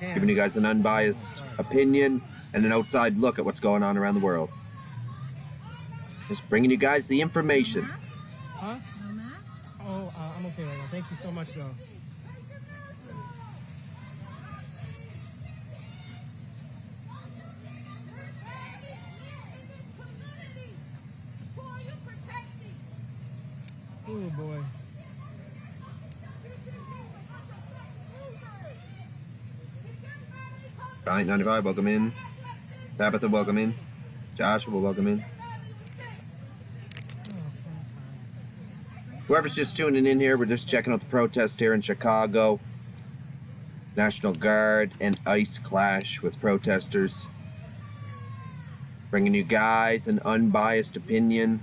Giving you guys an unbiased opinion and an outside look at what's going on around the world. Just bringing you guys the information. Huh? Oh, I'm okay right now. Thank you so much, though. Oh, boy. Right, 95, welcome in. Tabitha, welcome in. Joshua, welcome in. Whoever's just tuning in here, we're just checking out the protest here in Chicago. National Guard and ICE clash with protesters. Bringing you guys an unbiased opinion.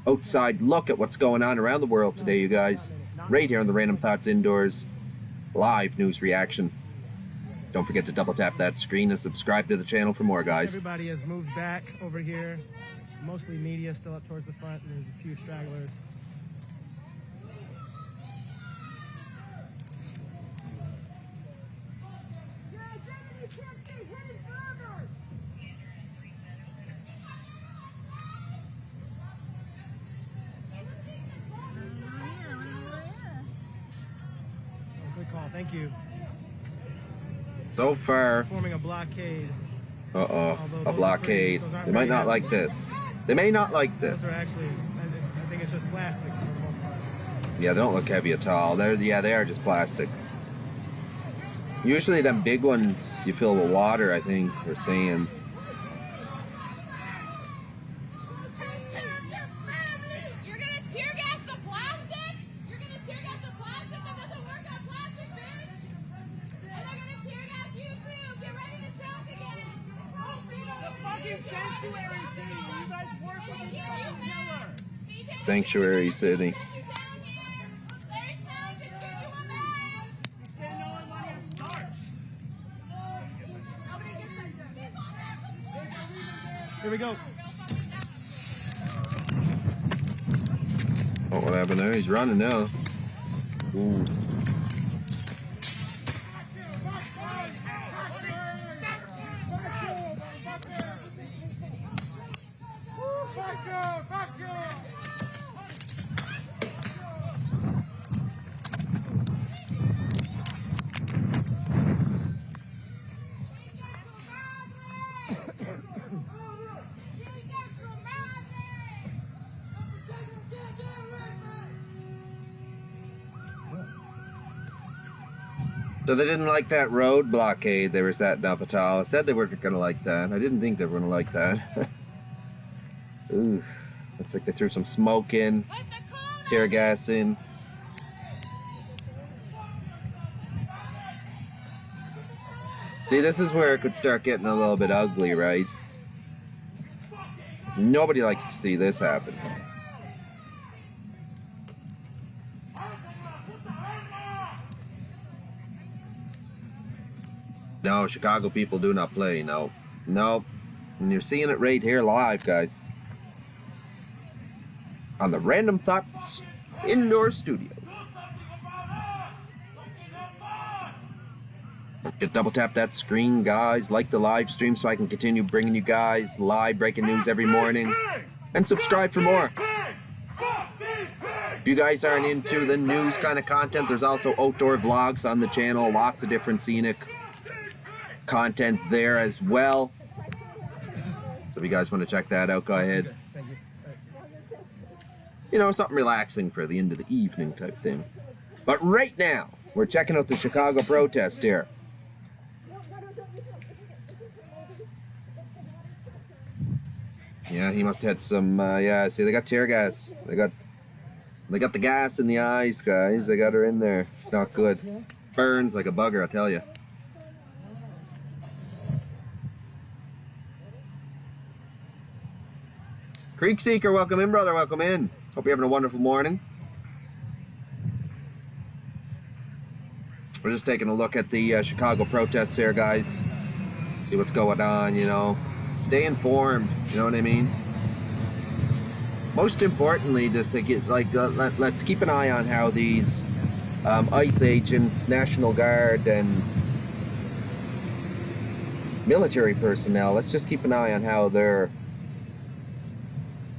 Outside look at what's going on around the world today, you guys. Right here on the Random Thoughts Indoors. Live news reaction. Don't forget to double tap that screen and subscribe to the channel for more, guys. Everybody has moved back over here. Mostly media still up towards the front, and there's a few stragglers. Good call, thank you. So far, Forming a blockade. a blockade. They might not like this. They may not like Those this. are actually, I think it's just plastic for the most part. Yeah, they don't look heavy at all. They are just plastic. Usually them big ones you fill with water, I think, or sand. You're gonna tear gas the plastic? You're gonna tear gas the plastic that doesn't work on plastic, bitch? And they're gonna tear gas you too. Get ready to choke again. The fucking sanctuary city. You guys work with this fucking killer. Sanctuary city. Here we go. Oh, what happened there? He's running now. Ooh. So they didn't like that road blockade they were setting up at all. I said they weren't going to like that. I didn't think they were going to like that. Ooh, looks like they threw some smoke in, tear gas in. See, this is where it could start getting a little bit ugly, right? Nobody likes to see this happen. No, Chicago people do not play, no. No. And you're seeing it right here live, guys. On the Random Thoughts Indoor Studio. Just double tap that screen, guys. Like the live stream so I can continue bringing you guys live breaking news every morning. And subscribe for more. If you guys aren't into the news kind of content, there's also outdoor vlogs on the channel. Lots of different scenic content there as well. So if you guys want to check that out, go ahead. You know, something relaxing for the end of the evening type thing. But right now, we're checking out the Chicago protest here. Yeah, he must have had some, yeah, see, they got tear gas. They got the gas in the eyes, guys. They got her in there. It's not good. Burns like a bugger, I'll tell you. Creek Seeker, welcome in, brother. Welcome in. Hope you're having a wonderful morning. We're just taking a look at the Chicago protests here, guys. See what's going on, you know. Stay informed, you know what I mean? Most importantly, just to get, like, let's keep an eye on how these ICE agents, National Guard, and military personnel, let's just keep an eye on how they're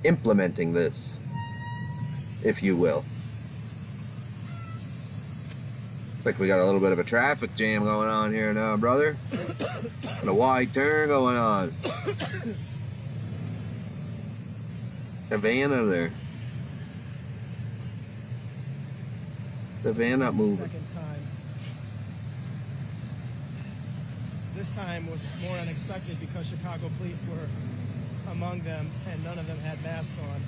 implementing this, if you will. Looks like we got a little bit of a traffic jam going on here now, brother. And a wide turn going on. A van over there. It's a van not moving. Second time. This time was more unexpected because Chicago police were among them, and none of them had masks on.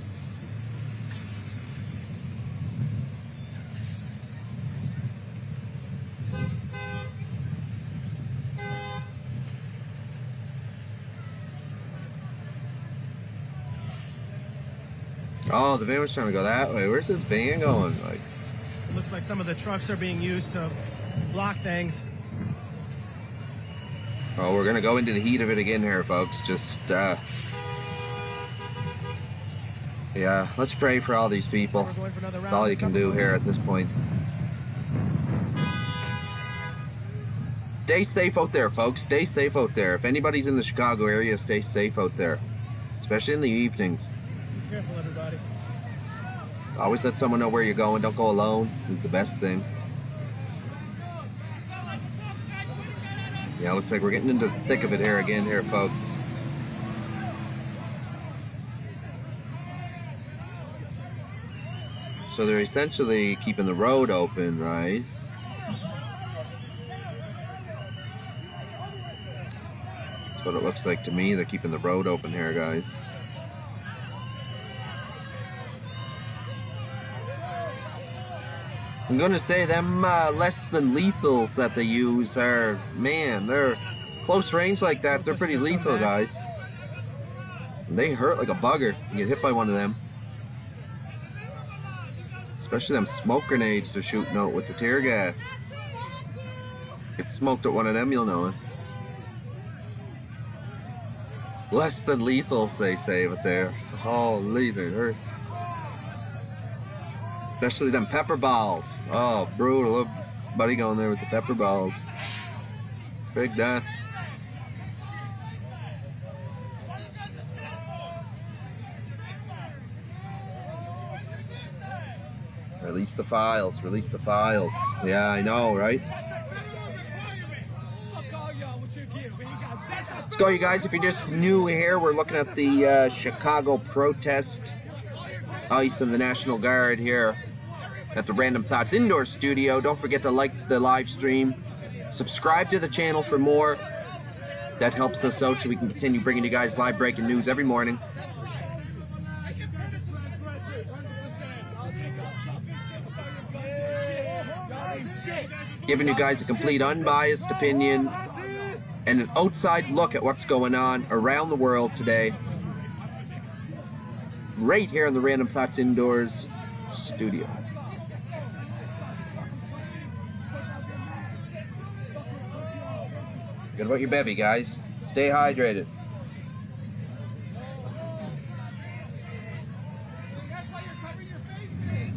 Oh, the van was trying to go that way. Where's this van going? Like, It looks like some of the trucks are being used to block things. oh, we're gonna go into the heat of it again here, folks. Just, yeah, let's pray for all these people. We're going for another That's round all of you can cover do fire. here at this point. Stay safe out there, folks. Stay safe out there. If anybody's in the Chicago area, stay safe out there. Especially in the evenings. Be careful, everybody. Always let someone know where you're going. Don't go alone is the best thing. Yeah, looks like we're getting into the thick of it here again here, folks. So they're essentially keeping the road open, right? That's what it looks like to me. They're keeping the road open here, guys. I'm gonna say them less than lethals that they use are, man, they're close range like that. They're pretty lethal, guys. And they hurt like a bugger. You get hit by one of them. Especially them smoke grenades they're shooting out with the tear gas. Get smoked at one of them, you'll know it. Less than lethals, they say, but they're holy, they hurt. Especially them pepper balls. Oh, brutal. Little buddy going there with the pepper balls. Big death. Release the files. Release the files. Yeah, I know, right? Let's go, you guys. If you're just new here, we're looking at the Chicago protest. ICE and the National Guard here at the Random Thoughts Indoor Studio. Don't forget to like the live stream. Subscribe to the channel for more. That helps us out so we can continue bringing you guys live breaking news every morning. Giving you guys a complete unbiased opinion and an outside look at what's going on around the world today. Right here in the Random Thoughts Indoors Studio. Good about your bevy, guys. Stay hydrated.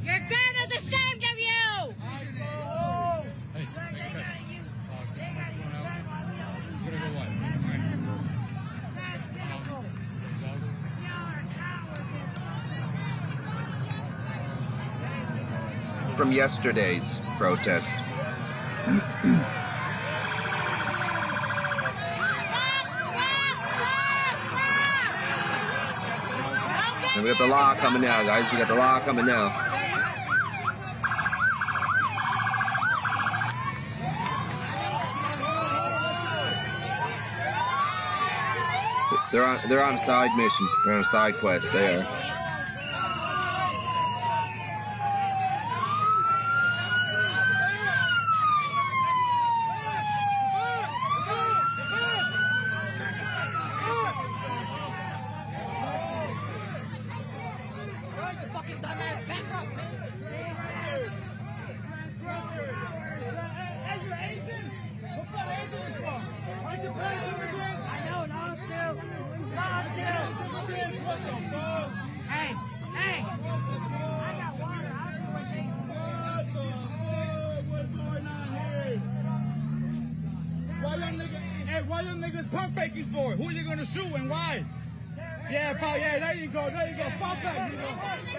Your God is ashamed of you! From yesterday's protest. Don't get And we got the law coming now, guys. We got the law coming now. They're on a side mission. They're on a side quest. They are. Why them niggas pump faking for? Who you gonna shoot and why? Yeah, there you go, fall back, nigga.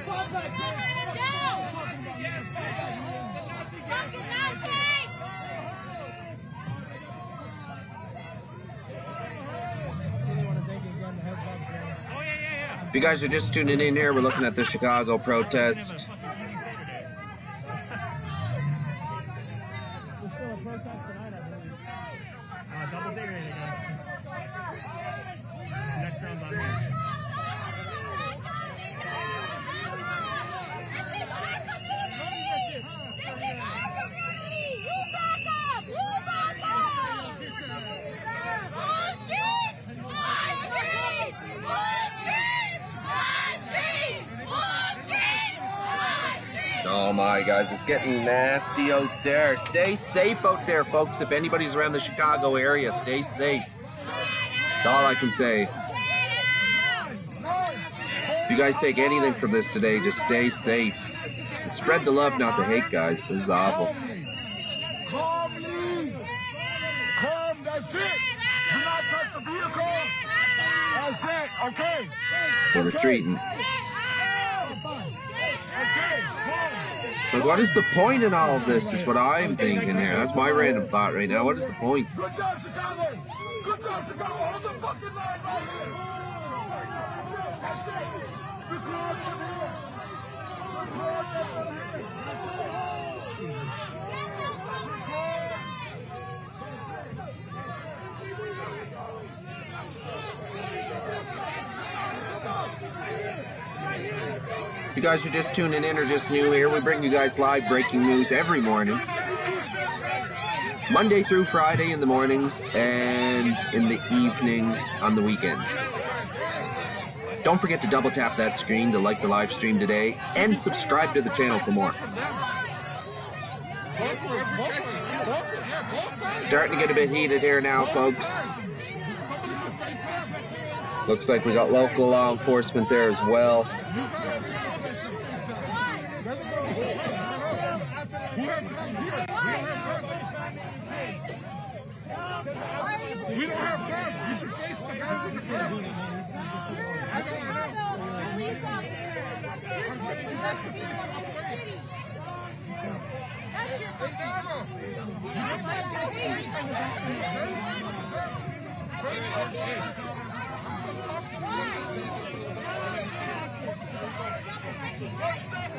Fall back, nigga. Yes, fall back, If you guys are just tuning in here, we're looking at the Chicago protest. Oh my, guys, it's getting nasty out there. Stay safe out there, folks. If anybody's around the Chicago area, stay safe. That's all I can say. If you guys take anything from this today, just stay safe. And spread the love, not the hate, guys. This is awful. Calmly. Calm, that's it. Do not touch the vehicle. That's it, okay? They're retreating. Like, what is the point in all of this is what I'm thinking here. That's my random thought right now. What is the point? Good job, Chicago. Good job, Chicago. Hold the fucking line right here. That's it. Record from here. Record from here. If you guys are just tuning in or just new here, we bring you guys live breaking news every morning. Monday through Friday in the mornings and in the evenings on the weekends. Don't forget to double tap that screen to like the live stream today and subscribe to the channel for more. Starting to get a bit heated here now, folks. Looks like we got local law enforcement there as well. We don't have guns. You should face the guns in the front. You're a Chicago police officer. You're supposed to protect the people of the city. That's your Chicago.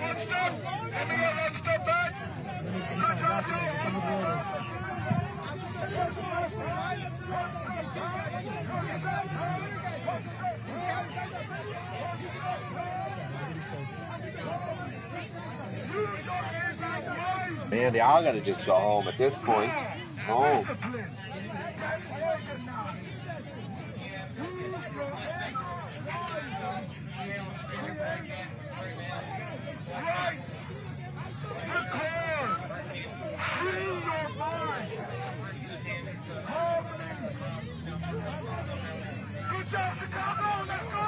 One step. And then one step back. Good job, Man, they all gotta just go home at this point. Home. Good job, Chicago. Let's go.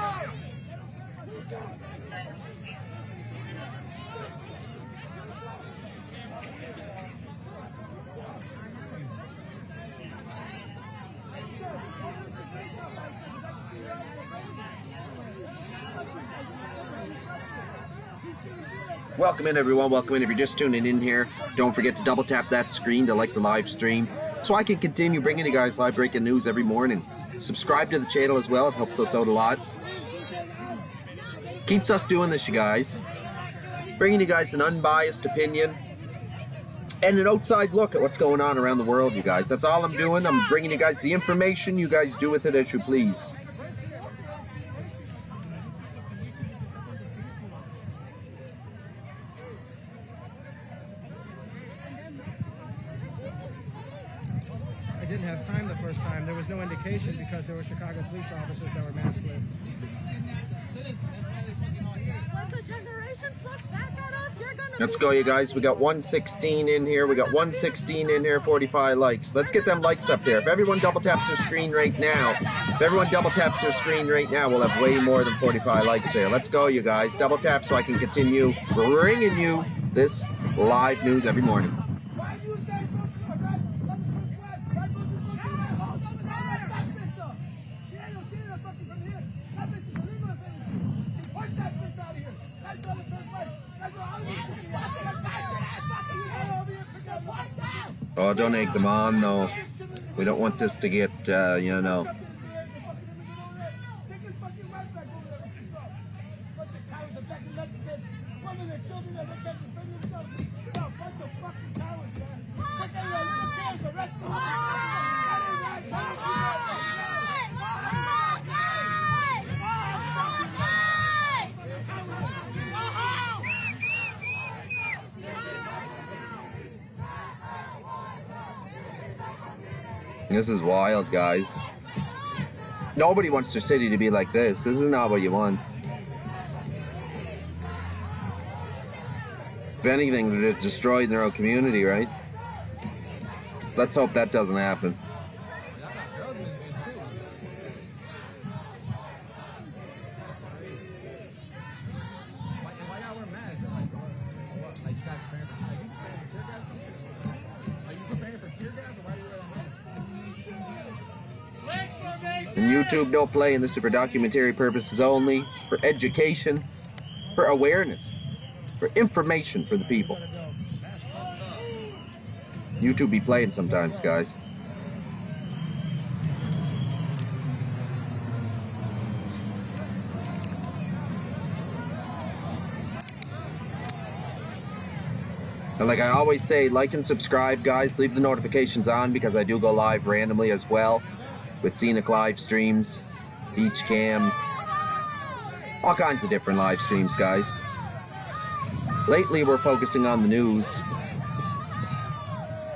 Welcome in, everyone. Welcome in. If you're just tuning in here, don't forget to double tap that screen to like the live stream so I can continue bringing you guys live breaking news every morning. Subscribe to the channel as well. It helps us out a lot. Keeps us doing this, you guys. Bringing you guys an unbiased opinion and an outside look at what's going on around the world, you guys. That's all I'm doing. I'm bringing you guys the information. You guys do with it as you please. I didn't have time the first time. There was no indication because there were Chicago police officers that were maskless. Let's go, you guys. We got 116 in here. We got 116 in here, 45 likes. Let's get them likes up there. If everyone double taps their screen right now, we'll have way more than 45 likes there. Let's go, you guys. Double tap so I can continue bringing you this live news every morning. Oh, don't egg them on, though. We don't want this to get, you know. This is wild, guys. Nobody wants their city to be like this. This is not what you want. If anything, they're just destroying their own community, right? Let's hope that doesn't happen. And YouTube don't play, and this is for documentary purposes only, for education, for awareness, for information for the people. YouTube be playing sometimes, guys. And like I always say, like and subscribe, guys. Leave the notifications on because I do go live randomly as well. With scenic live streams, beach cams, all kinds of different live streams, guys. Lately, we're focusing on the news.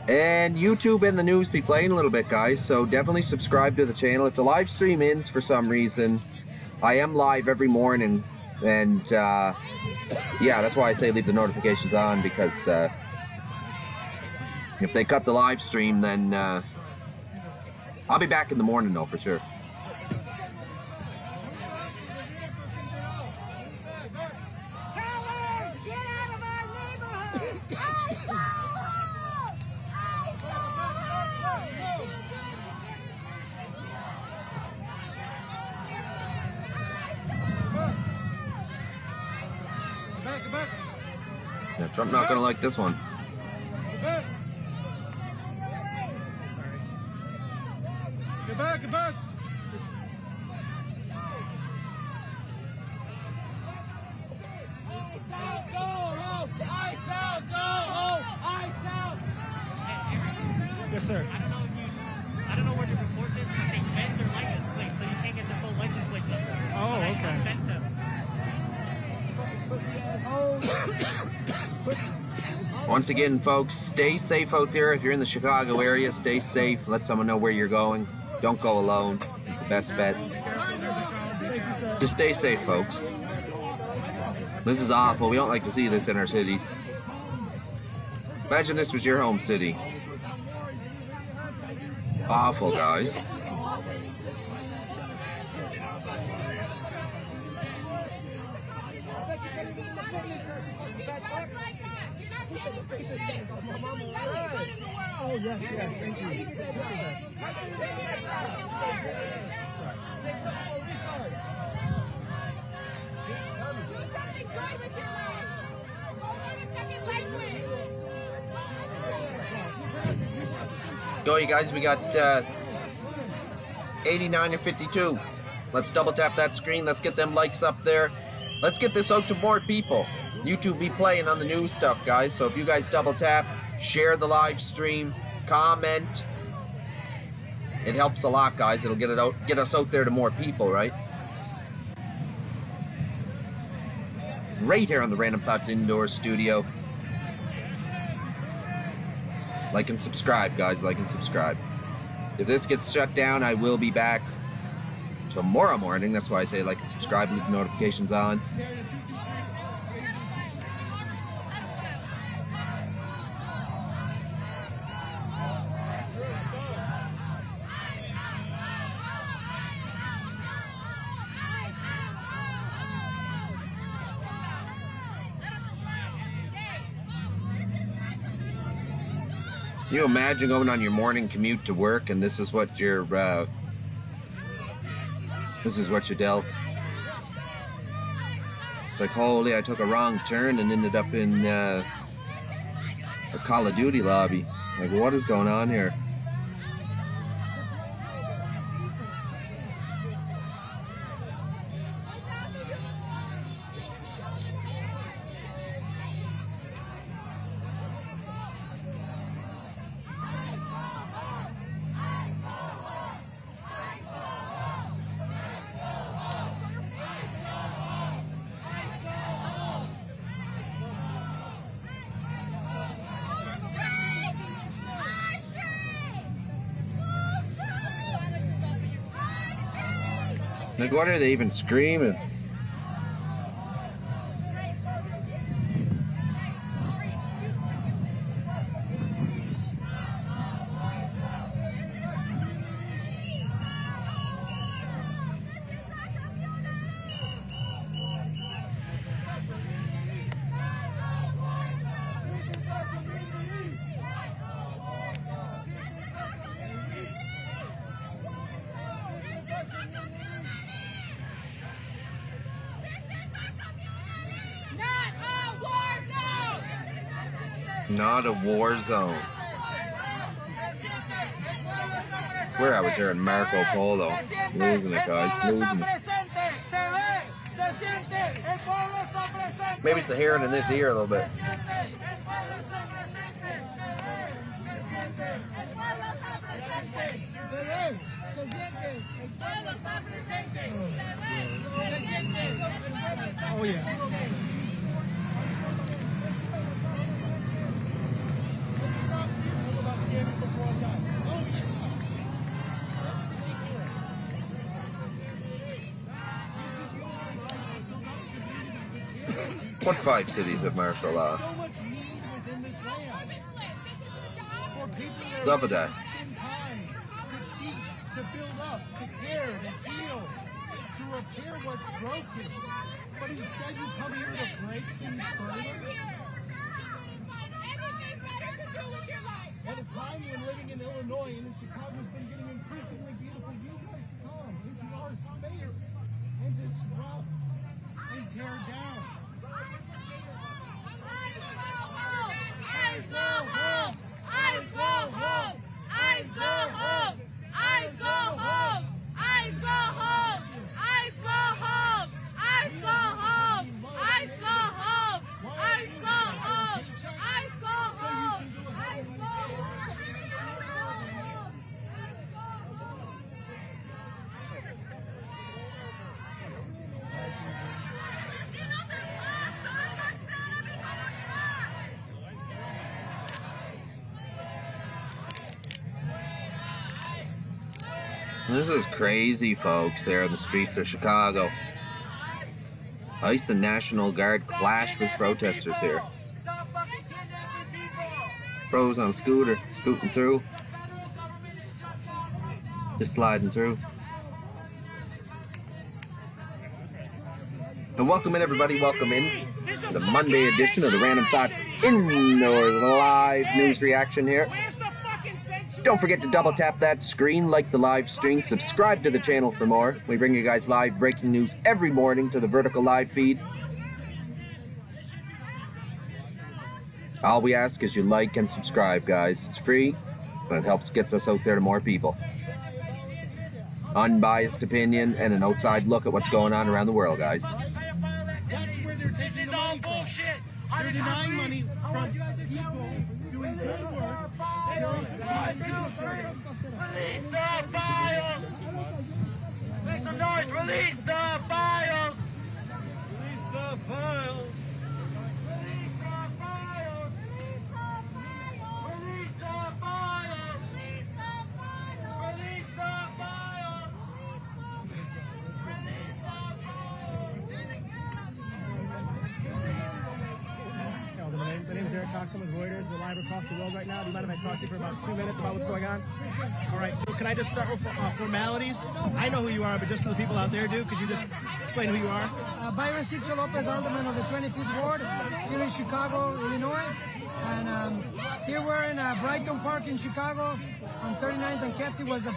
And YouTube and the news be playing a little bit, guys, so definitely subscribe to the channel. If the live stream ends for some reason, I am live every morning, and yeah, that's why I say leave the notifications on, because if they cut the live stream, then I'll be back in the morning, though, for sure. Yeah, Trump not gonna like this one. Get back, get back! Yes, sir. I don't know where to report this, but they bend their license plate, so you can't get the full license plate number. Oh, okay. Once again, folks, stay safe out there. If you're in the Chicago area, stay safe. Let someone know where you're going. Don't go alone. It's the best bet. Just stay safe, folks. This is awful. We don't like to see this in our cities. Imagine this was your home city. Awful, guys. Oh, yes, yes, thank you. Go, you guys. We got 89 and 52. Let's double tap that screen. Let's get them likes up there. Let's get this out to more people. YouTube be playing on the new stuff, guys. So if you guys double tap, share the live stream, comment, it helps a lot, guys. It'll get us out there to more people, right? Right here on the Random Thoughts Indoor Studio. Like and subscribe, guys. Like and subscribe. If this gets shut down, I will be back tomorrow morning. That's why I say like and subscribe, leave notifications on. Can you imagine going on your morning commute to work and this is what you're dealt? It's like, holy, I took a wrong turn and ended up in a Call of Duty lobby. Like, what is going on here? Like, what are they even screaming? Not a war zone. Where I was here in Marco Polo. Losing it, guys. Losing it. Maybe it's the hearing in this ear a little bit. Oh, yeah. What 5 cities have martial law? Double that. To teach, to build up, to care, to heal, to repair what's broken. But instead you come here to break things further. At a time when living in Illinois and in Chicago has been getting increasingly beautiful, you guys come into our space and disrupt and tear down. Eyes go home! Eyes go home! Eyes go home! Eyes go home! Eyes go home! Eyes go home! Eyes go home! Eyes go home! Eyes go home! Eyes go home! Eyes go This is crazy, folks, there on the streets of Chicago. ICE and National Guard clash with protesters here. Bros on a scooter, scooting through. Just sliding through. And welcome in, everybody, welcome in to the Monday edition of the Random Thoughts Indoors Live News Reaction here. Don't forget to double tap that screen, like the live stream, subscribe to the channel for more. We bring you guys live breaking news every morning to the vertical live feed. All we ask is you like and subscribe, guys. It's free, but it helps gets us out there to more people. Unbiased opinion and an outside look at what's going on around the world, guys. They're taking the money from us. They're denying money from people doing good work. Release the files! Make some noise! Release the files! Release the files. Release the files! Release the files! Release the files! My name's Eric Cox. I'm with Reuters. We're live across the world right now. Do you mind if I talk to you for about 2 minutes about what's going on? All right, so can I just start with formalities? I know who you are, but just so the people out there do, could you just explain who you are? Byron Sixto Lopez, alderman of the 25th Ward here in Chicago, Illinois. And here we're in Brighton Park in Chicago on 39th and Kedzie. Was a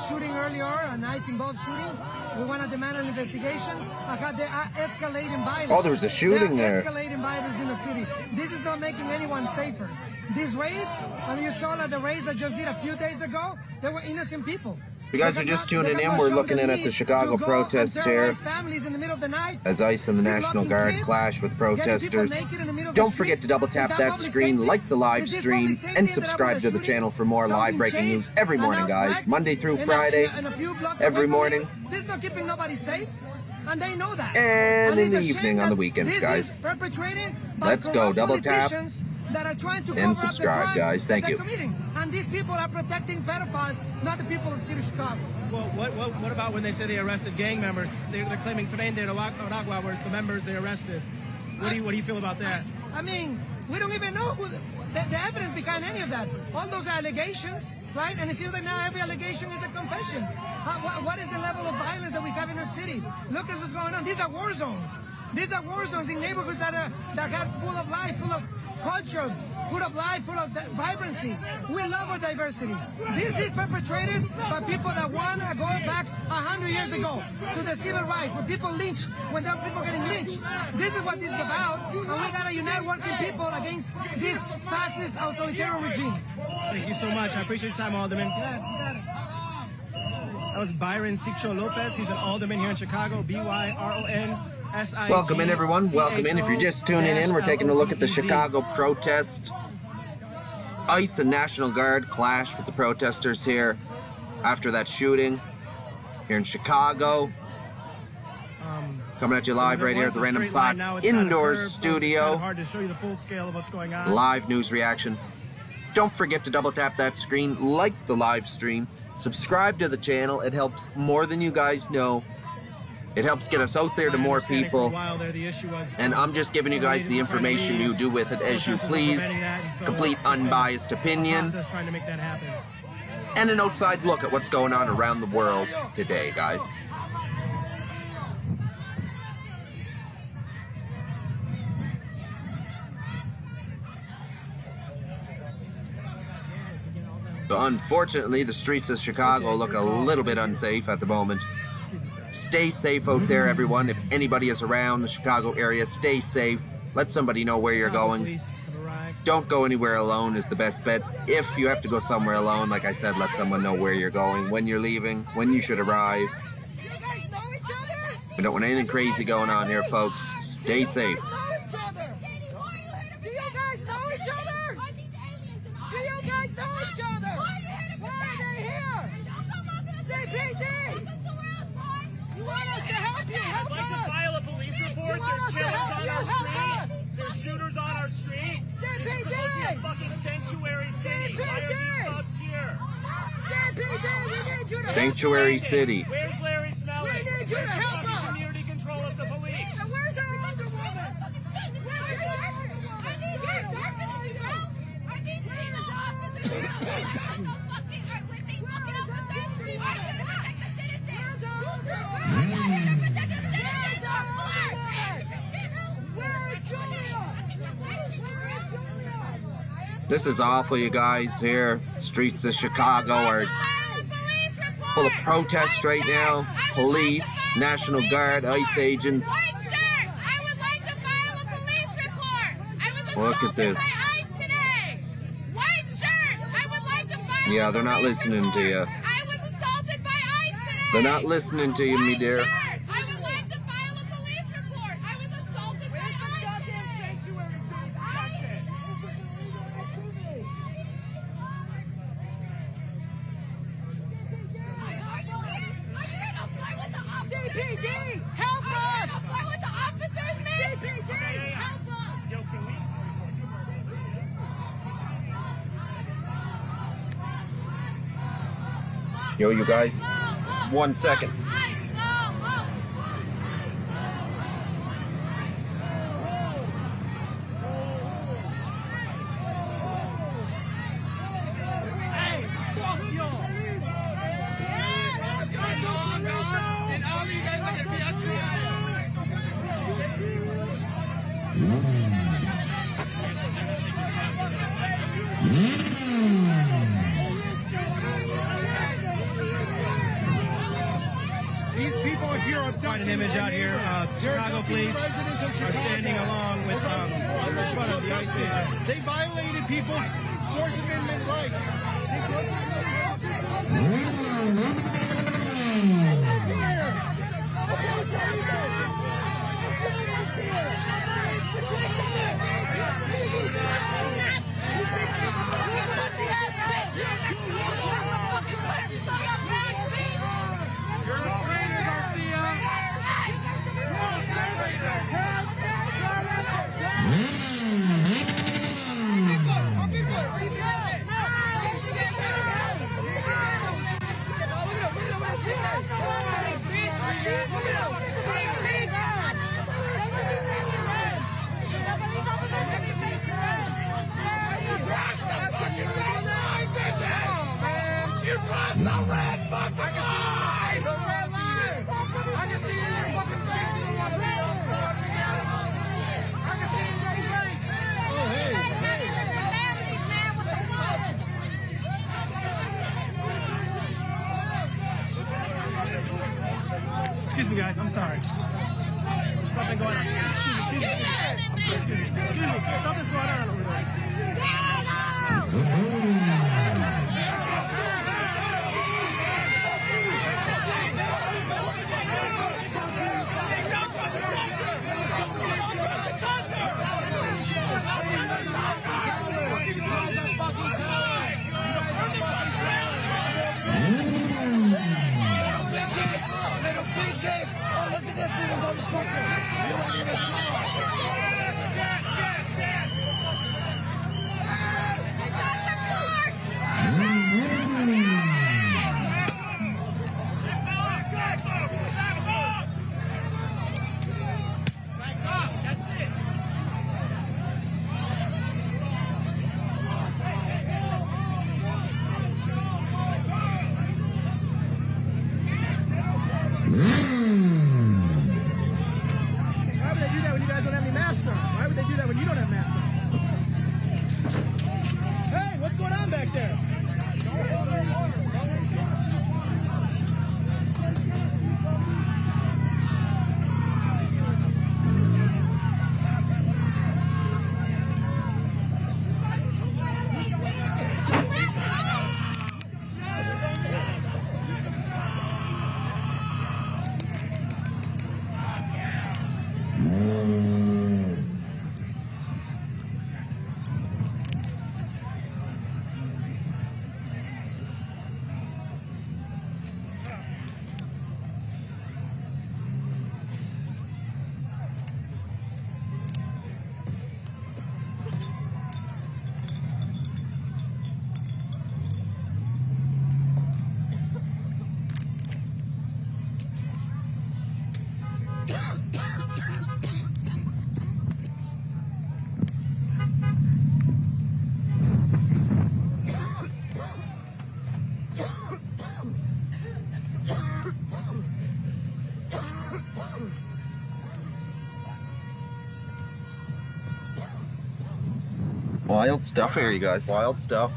shooting earlier, a knife-involved shooting. We want to demand an investigation. They're escalating violence. Oh, there was a shooting there. Escalating violence in the city. This is not making anyone safer. These raids, I mean, you saw that the raids that just did a few days ago, they were innocent people. If you guys are just tuning in, we're looking in at the Chicago protests here as ICE and the National Guard clash with protesters. Don't forget to double tap that screen, like the live stream, and subscribe to the channel for more live breaking news every morning, guys. Monday through Friday, every morning. This is not keeping nobody safe, and they know that. And in the evening on the weekends, guys. Let's go, double tap and subscribe, guys. Thank you. And these people are protecting pedophiles, not the people of the city of Chicago. Well, what about when they say they arrested gang members? They're claiming Tren de Aragua were the members they arrested. What do you feel about that? I mean, we don't even know who the evidence behind any of that. All those allegations, right? And it seems like now every allegation is a confession. What is the level of violence that we have in our city? Look at what's going on. These are war zones. These are war zones in neighborhoods that are full of life, full of culture, full of life, full of vibrancy. We love our diversity. This is perpetrated by people that want to go back 100 years ago to the civil rights, when people lynched, when there are people getting lynched. This is what this is about, and we got to unite working people against this fascist authoritarian regime. Thank you so much. I appreciate your time, Alderman. That was Byron Sixto Lopez. He's an alderman here in Chicago, BYRON. Welcome in, everyone. Welcome in. If you're just tuning in, we're taking a look at the Chicago protest. ICE and National Guard clash with the protesters here after that shooting here in Chicago. Coming at you live right here at the Random Thoughts Indoors Studio. Hard to show you the full scale of what's going on. Live news reaction. Don't forget to double tap that screen, like the live stream, subscribe to the channel. It helps more than you guys know. It helps get us out there to more people, and I'm just giving you guys the information. You do with it as you please. Complete unbiased opinion, and an outside look at what's going on around the world today, guys. But unfortunately, the streets of Chicago look a little bit unsafe at the moment. Stay safe out there, everyone. If anybody is around the Chicago area, stay safe. Let somebody know where you're going. Don't go anywhere alone is the best bet. If you have to go somewhere alone, like I said, let someone know where you're going, when you're leaving, when you should arrive. We don't want anything crazy going on here, folks. Stay safe. Do you guys know each other? Do you guys know each other? Why are they here? CPD! You want us to help you? Help us! I'd like to file a police report. There's killers on our street. There's shooters on our street. This is supposed to be a fucking sanctuary city. Why are these thugs here? CPD, we need you to help us. Sanctuary City. Where's Larry Snelling? We need you to help us. Community control of the police. And where's our other woman? Are these police officers? This is awful, you guys. Here, streets of Chicago are full of protests right now. Police, National Guard, ICE agents. Look at this. Yeah, they're not listening to you. They're not listening to you, me dear. Yo, you guys, 1 second. These people are here. Quite an image out here. Chicago police are standing along with in front of the ICE agents. They violated people's Fourth Amendment Excuse me, guys. I'm sorry. There's something going on. Excuse me. I'm sorry. Excuse me. Something's going on over there. Wild stuff here, you guys. Wild stuff.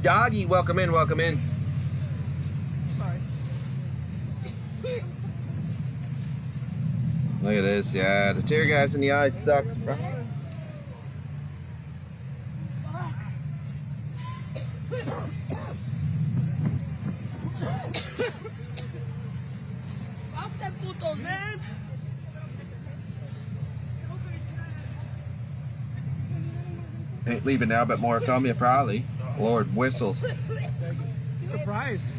Doggy, welcome in, welcome in. Sorry. Look at this, yeah. The tear gas in the eye sucks, bro. Ain't leaving now, but more coming probably. Lord whistles. Surprise.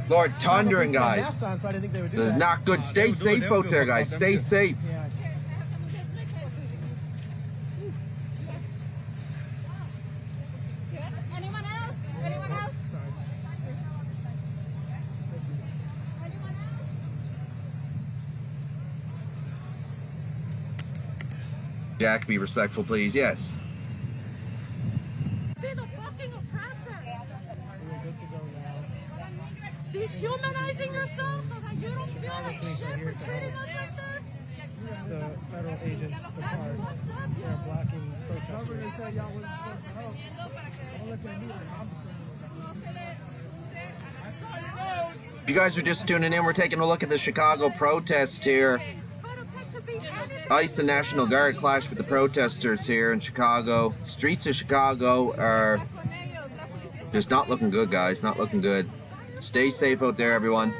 Lord thundering, guys. This is not good. Stay safe out there, guys. Stay safe. Jack, be respectful, please. Yes. Be the fucking oppressor. Dehumanizing yourself so that you don't feel like shit for treating us like this. The federal agents depart. They're blocking protesters. If you guys are just tuning in, we're taking a look at the Chicago protest here. ICE and National Guard clashed with the protesters here in Chicago. Streets of Chicago are just not looking good, guys. Not looking good. Stay safe out there, everyone.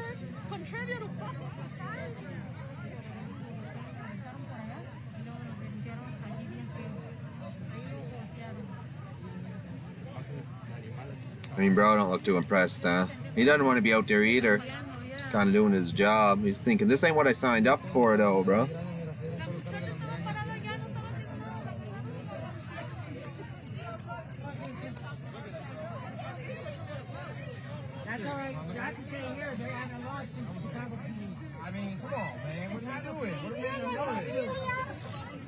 I mean, bro, don't look too impressed, huh? He doesn't want to be out there either. He's kind of doing his job. He's thinking, this ain't what I signed up for, though, bro. That's all right. Jack is saying here they had a lawsuit for Chicago PD. I mean, come on, man. What are you doing? What are you doing?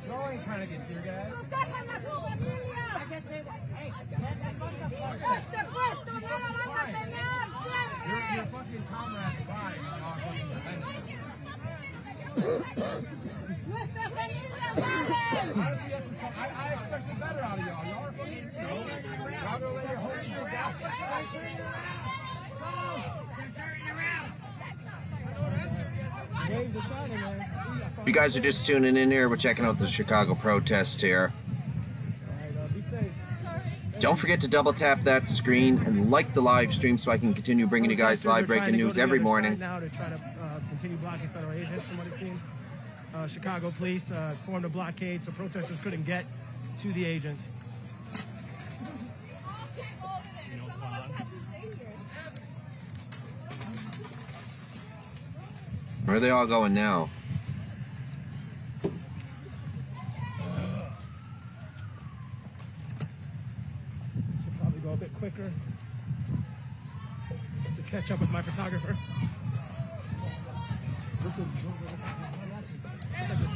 No, I ain't trying to get tear gas. I guess they hey, Your fucking comrades fine. Y'all fucking defending Honestly, that's I expected better out of y'all. Y'all are fucking, y'all gonna let your whole tear gas. If you guys are just tuning in here, we're checking out the Chicago protest here. Don't forget to double tap that screen and like the live stream so I can continue bringing you guys live breaking news every morning. Now to try to continue blocking federal agents, from what it seems. Chicago police formed a blockade so protesters couldn't get to the agents. Where are they all going now? Should probably go a bit quicker to catch up with my photographer.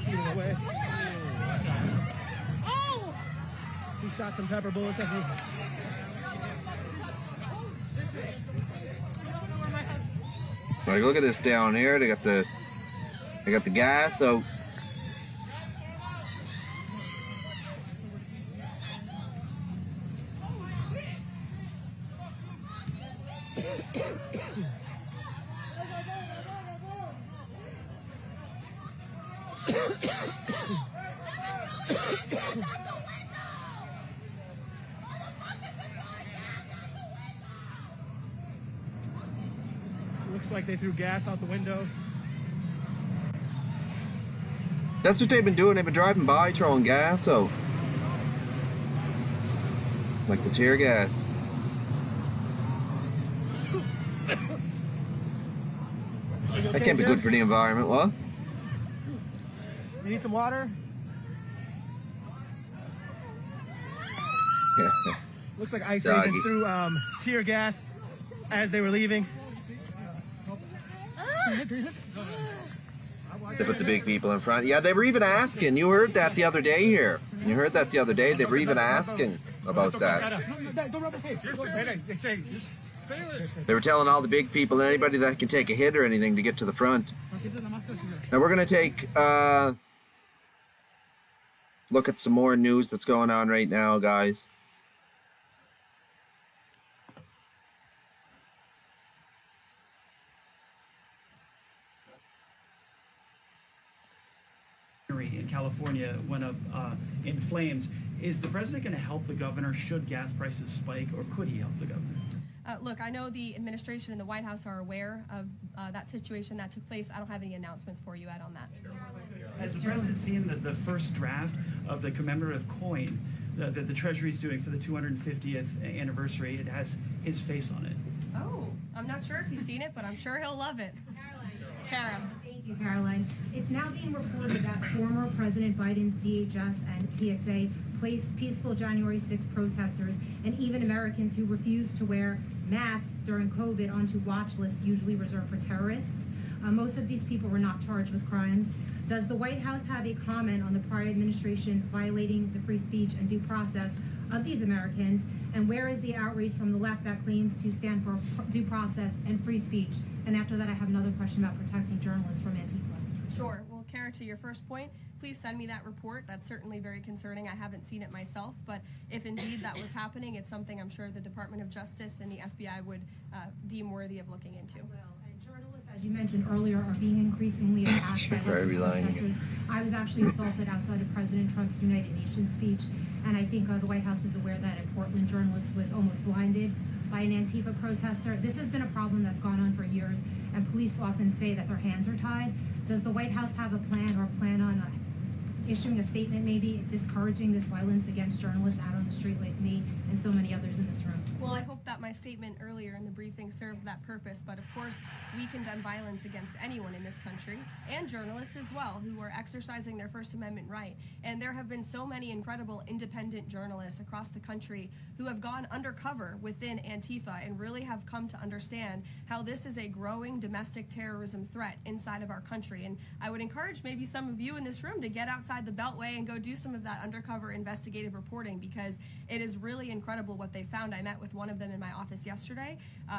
Speeding away. He shot some pepper bullets at me. Like, look at this down here. They got the gas. So looks like they threw gas out the window. that's what they've been doing. They've been driving by throwing gas out. Like the tear gas. That can't be good for the environment, what? You need some water? Yeah. Looks like ICE Doggy. agents threw tear gas as they were leaving. They put the big people in front. Yeah, they were even asking. You heard that the other day here. You heard that the other day. They were even asking about that. They were telling all the big people and anybody that can take a hit or anything to get to the front. Now we're going to take look at some more news that's going on right now, guys. In California went up in flames. Is the president going to help the governor should gas prices spike, or could he help the governor? Look, I know the administration and the White House are aware of that situation that took place. I don't have any announcements for you, Ed, on that. Has the president seen the first draft of the commemorative coin that the Treasury is doing for the 250th anniversary? It has his face on it. Oh, I'm not sure if he's seen it, but I'm sure he'll love it. Kara. Thank you, Caroline. It's now being reported that former President Biden's DHS and TSA placed peaceful January 6 protesters and even Americans who refused to wear masks during COVID onto watch lists usually reserved for terrorists. Most of these people were not charged with crimes. Does the White House have a comment on the prior administration violating the free speech and due process of these Americans? And where is the outrage from the left that claims to stand for due process and free speech? And after that, I have another question about protecting journalists from Antifa. Sure. Well, Kara, to your first point, please send me that report. That's certainly very concerning. I haven't seen it myself, but if indeed that was happening, it's something I'm sure the Department of Justice and the FBI would deem worthy of looking into. Journalists, as you mentioned earlier, are being increasingly attacked by protesters. I was actually assaulted outside of President Trump's United Nations speech, and I think the White House is aware that a Portland journalist was almost blinded by an Antifa protester. This has been a problem that's gone on for years, and police often say that their hands are tied. Does the White House have a plan or plan on issuing a statement maybe discouraging this violence against journalists out on the street like me and so many others in this room? Well, I hope that my statement earlier in the briefing served that purpose, but of course we condemn violence against anyone in this country, and journalists as well, who are exercising their First Amendment right. And there have been so many incredible independent journalists across the country who have gone undercover within Antifa and really have come to understand how this is a growing domestic terrorism threat inside of our country. And I would encourage maybe some of you in this room to get outside the Beltway and go do some of that undercover investigative reporting, because it is really incredible what they found. I met with one of them in my office yesterday,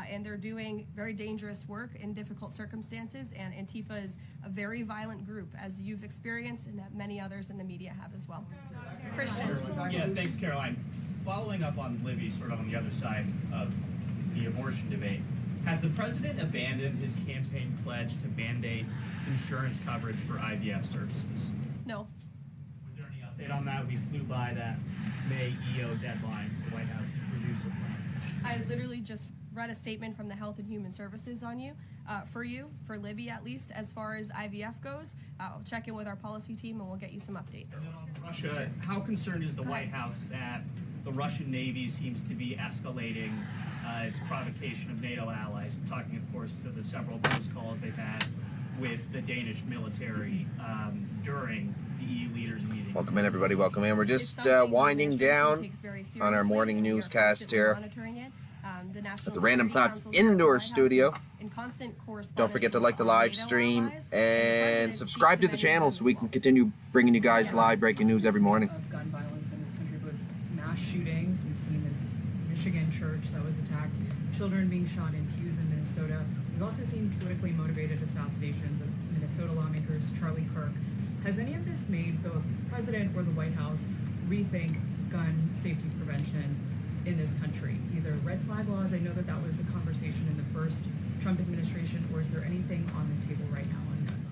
and they're doing very dangerous work in difficult circumstances, and Antifa is a very violent group, as you've experienced and that many others in the media have as well. Christian. Yeah, thanks, Caroline. Following up on Libby, sort of on the other side of the abortion debate, has the president abandoned his campaign pledge to mandate insurance coverage for IVF services? No. Was there any update on that? We flew by that May EO deadline for the White House to produce a plan. I literally just read a statement from the Health and Human Services on you, for Libby at least, as far as IVF goes. I'll check in with our policy team and we'll get you some updates. And then on Russia, how concerned is the White House that the Russian Navy seems to be escalating its provocation of NATO allies? I'm talking, of course, to the several close calls they've had with the Danish military during the EU leaders meeting. Welcome in, everybody. Welcome in. We're just winding down on our morning newscast here at the Random Thoughts indoor studio. Don't forget to like the live stream and subscribe to the channel so we can continue bringing you guys live breaking news every morning. Of gun violence in this country, both mass shootings. We've seen this Michigan church that was attacked, children being shot in pews in Minnesota. We've also seen politically motivated assassinations of Minnesota lawmakers Charlie Kirk. Has any of this made the president or the White House rethink gun safety prevention in this country? Either red flag laws, I know that that was a conversation in the first Trump administration, or is there anything on the table right now on gun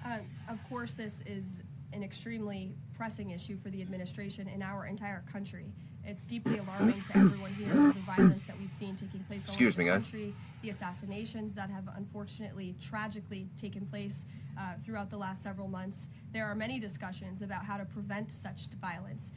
violence? Of course, this is an extremely pressing issue for the administration in our entire country. It's deeply alarming to everyone here, the violence that we've seen taking place all over the country, the assassinations that have unfortunately, tragically taken place throughout the last several months. There are many discussions about how to prevent such violence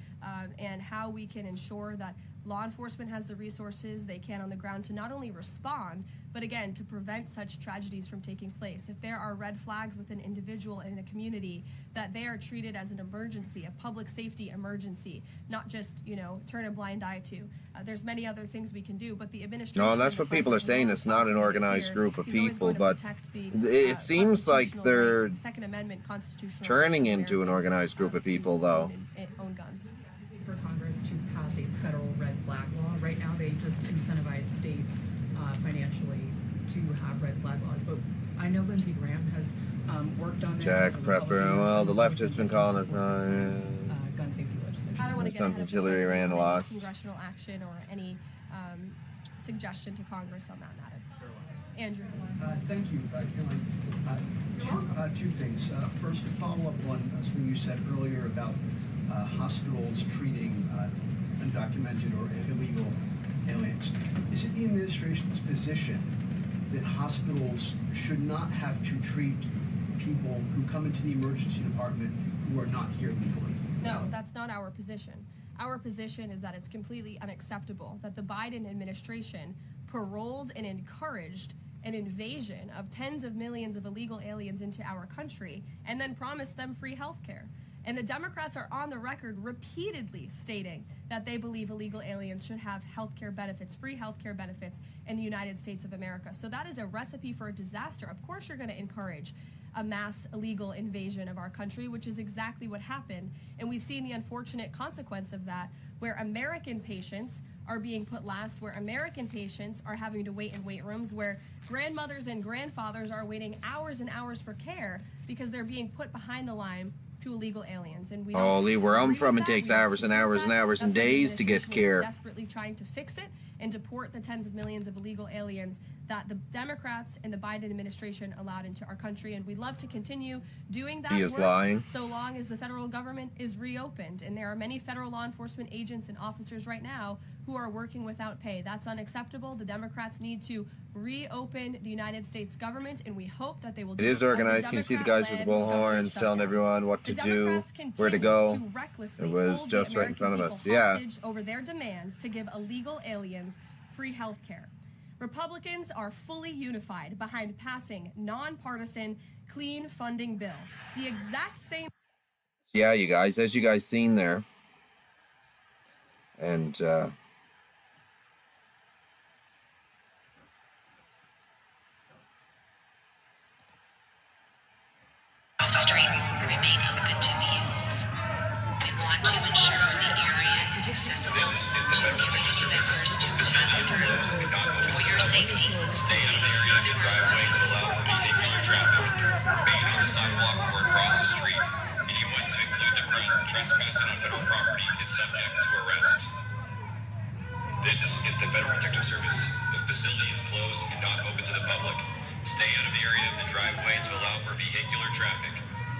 and how we can ensure that law enforcement has the resources they can on the ground to not only respond, but again, to prevent such tragedies from taking place. If there are red flags with an individual in a community, that they are treated as an emergency, a public safety emergency, not just, turn a blind eye to. There's many other things we can do, but the administration... No, that's what people are saying. It's not an organized group of people, but it seems like they're Second Amendment constitutional turning into an organized group of people, though. Own guns. For Congress to pass a federal red flag law. Right now, they just incentivize states financially to have red flag laws. But I know Lindsey Graham has worked on this. Jack Prepper. Well, the left has been calling us gun safety legislation. I don't want to get ahead of Hillary Rand lost. Congressional action or any suggestion to Congress on that matter. Andrew. Thank you, Caroline. Two things. First, to follow up on something you said earlier about hospitals treating undocumented or illegal aliens. Is it the administration's position that hospitals should not have to treat people who come into the emergency department who are not here legally? No, that's not our position. Our position is that it's completely unacceptable that the Biden administration paroled and encouraged an invasion of tens of millions of illegal aliens into our country and then promised them free health care. And the Democrats are on the record repeatedly stating that they believe illegal aliens should have health care benefits, free health care benefits in the United States of America. So that is a recipe for a disaster. Of course you're going to encourage a mass illegal invasion of our country, which is exactly what happened. And we've seen the unfortunate consequence of that, where American patients are being put last, where American patients are having to wait in wait rooms, where grandmothers and grandfathers are waiting hours and hours for care because they're being put behind the line to illegal aliens. And we Holy, where I'm from, it takes hours and hours and hours and days to get care. Desperately trying to fix it and deport the tens of millions of illegal aliens that the Democrats and the Biden administration allowed into our country. And we'd love to continue doing that He is work lying. so long as the federal government is reopened. And there are many federal law enforcement agents and officers right now who are working without pay. That's unacceptable. The Democrats need to reopen the United States government, and we hope that they will do It is organized. Can you see the guys with the bullhorns telling everyone what to do, where to go? It was just right in front of us. Yeah. Over their demands to give illegal aliens free health care. Republicans are fully unified behind passing nonpartisan clean funding bill. The exact same. Yeah, you guys, as you guys seen there. And Street remain open to me. We want to ensure the area is accessible to community members to for your safety. Stay out of the area of the driveway to allow for vehicular traffic. Remain on the sidewalk or across the street. Anyone to include the trespassing on federal property is subject to arrest. This is the Federal Protective Service. The facility is closed and not open to the public. Stay out of the area of the driveway to allow for vehicular traffic.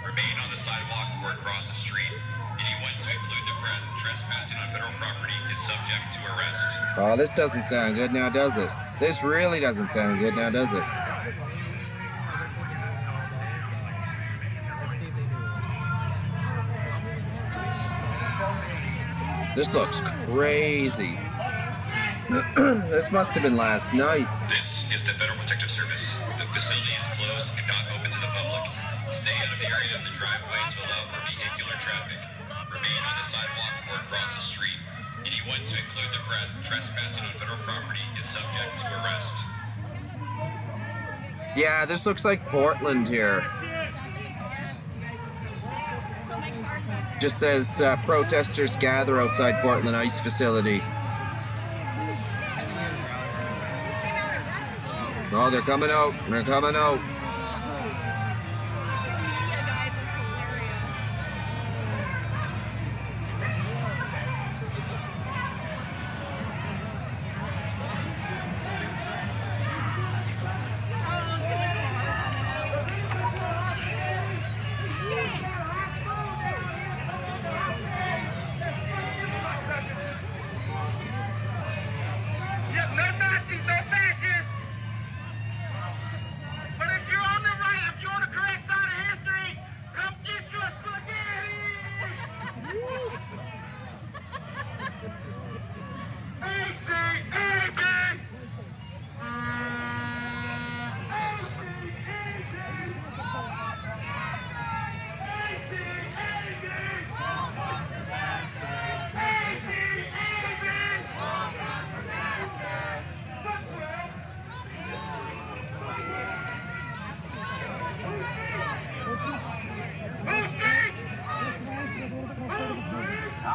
Remain on the sidewalk or across the street. Anyone to include the trespassing on federal property is subject to arrest. oh, this doesn't sound good now, does it? This really doesn't sound good now, does it? This looks crazy. This must have been last night. This is the Federal Protective Service. The facility is closed and not open to the public. Stay out of the area of the driveway to allow for vehicular traffic. Remain on the sidewalk or across the street. Anyone to include the trespassing on federal property is subject to arrest. Yeah, this looks like Portland here. Just says protesters gather outside Portland ICE facility. Oh, they're coming out. They're coming out.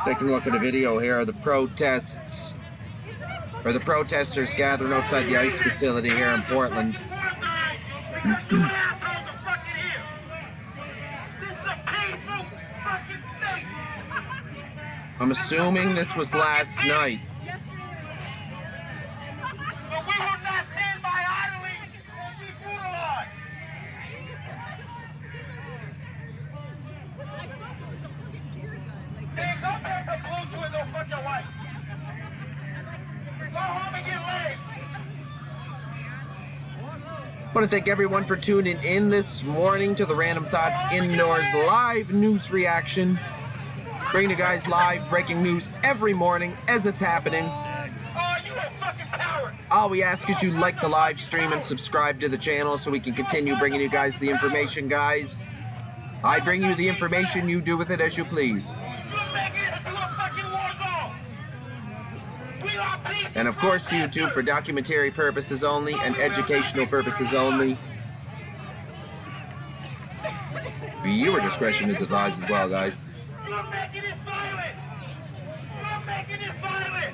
Taking a look at a video here of the protests, or the protesters gathering outside the ICE facility here in Portland. I'm assuming this was last night. But we will not stand by idly and be brutalized. Hey, go take some blue and go fuck your wife. Go home and get laid. I want to thank everyone for tuning in this morning to the Random Thoughts Indoors live news reaction. Bringing you guys live breaking news every morning as it's happening. All we ask is you like the live stream and subscribe to the channel so we can continue bringing you guys the information, guys. I bring you the information, you do with it as you please. And of course, YouTube for documentary purposes only and educational purposes only. Viewer discretion is advised as well, guys. You're making it violent! You're making it violent!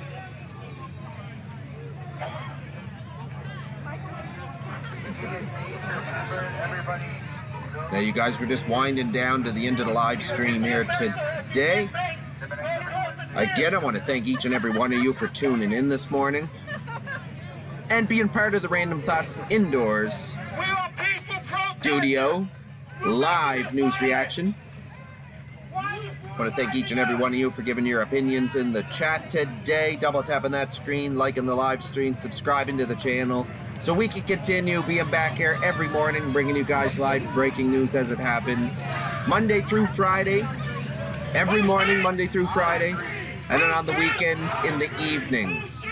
Now, you guys were just winding down to the end of the live stream here today. Again, I want to thank each and every one of you for tuning in this morning and being part of the Random Thoughts Indoors Studio live news reaction. I want to thank each and every one of you for giving your opinions in the chat today, double tapping that screen, liking the live stream, subscribing to the channel, so we can continue being back here every morning, bringing you guys live breaking news as it happens, Monday through Friday, every morning, Monday through Friday, and then on the weekends in the evenings.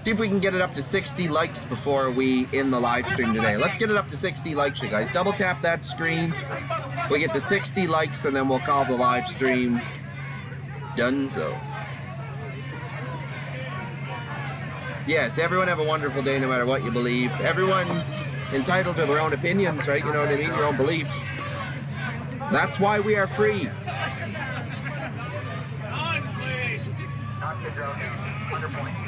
See if we can get it up to 60 likes before we end the live stream today. Let's get it up to 60 likes, you guys. Double tap that screen. We get to 60 likes, and then we'll call the live stream donezo. Yes, everyone have a wonderful day no matter what you believe. Everyone's entitled to their own opinions, right? You know what I mean? Your own beliefs. That's why we are free. Honestly. Knock the drone down. 100 points.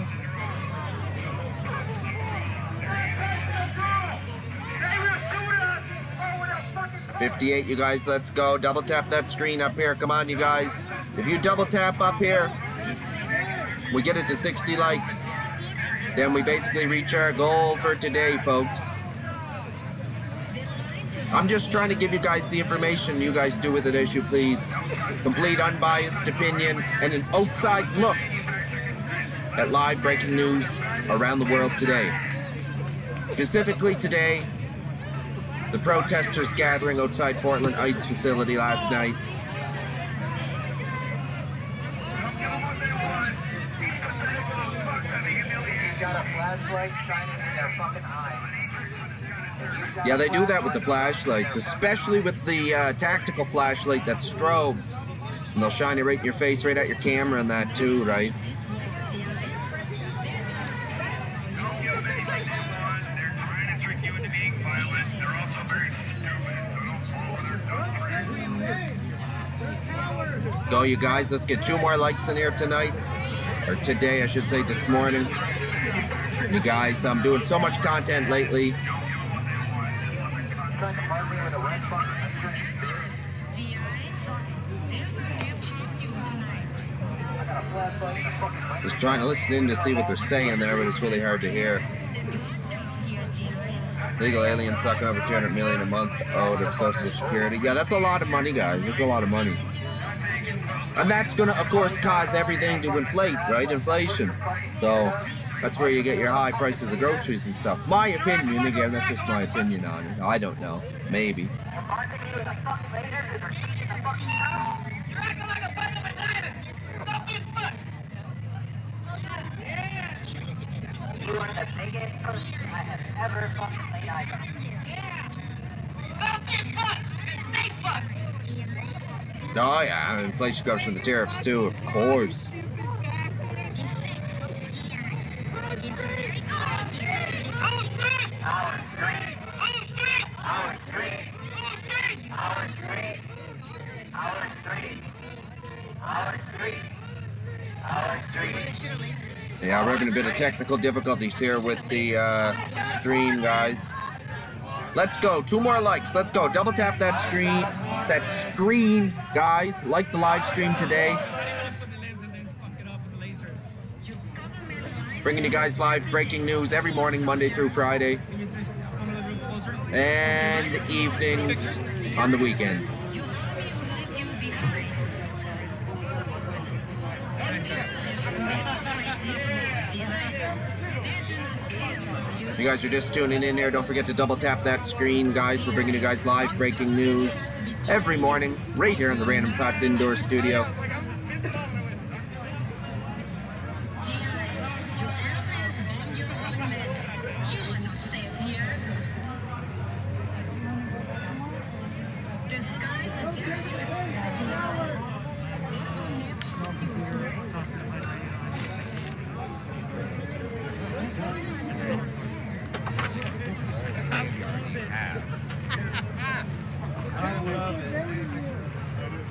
58, you guys, let's go. Double tap that screen up here. Come on, you guys. If you double tap up here, we get it to 60 likes. Then we basically reach our goal for today, folks. I'm just trying to give you guys the information. You guys do with it as you please. Complete unbiased opinion and an outside look at live breaking news around the world today. Specifically today, the protesters gathering outside Portland ICE facility last night. Yeah, they do that with the flashlights, especially with the tactical flashlight that strobes. And they'll shine it right in your face, right at your camera and that too, right? Go, you guys, let's get 2 more likes in here tonight, or today I should say, this morning. You guys, I'm doing so much content lately. Just trying to listen in to see what they're saying there, but it's really hard to hear. Legal aliens sucking over $300 million a month out of Social Security. Yeah, that's a lot of money, guys. That's a lot of money. And that's going to, of course, cause everything to inflate, right? Inflation. So that's where you get your high prices of groceries and stuff. My opinion, again, that's just my opinion on it. I don't know. Maybe. You are the biggest person I have ever fucking laid eyes on. Don't get fucked! Stay fucked! Oh yeah, inflation comes from the tariffs too, of course. Yeah, we're having a bit of technical difficulties here with the stream, guys. Let's go. 2 more likes. Let's go. Double tap that screen, guys. Like the live stream today. Bringing you guys live breaking news every morning, Monday through Friday. And the evenings on the weekend. You guys are just tuning in there. Don't forget to double tap that screen, guys. We're bringing you guys live breaking news every morning, right here in the Random Thoughts Indoor Studio.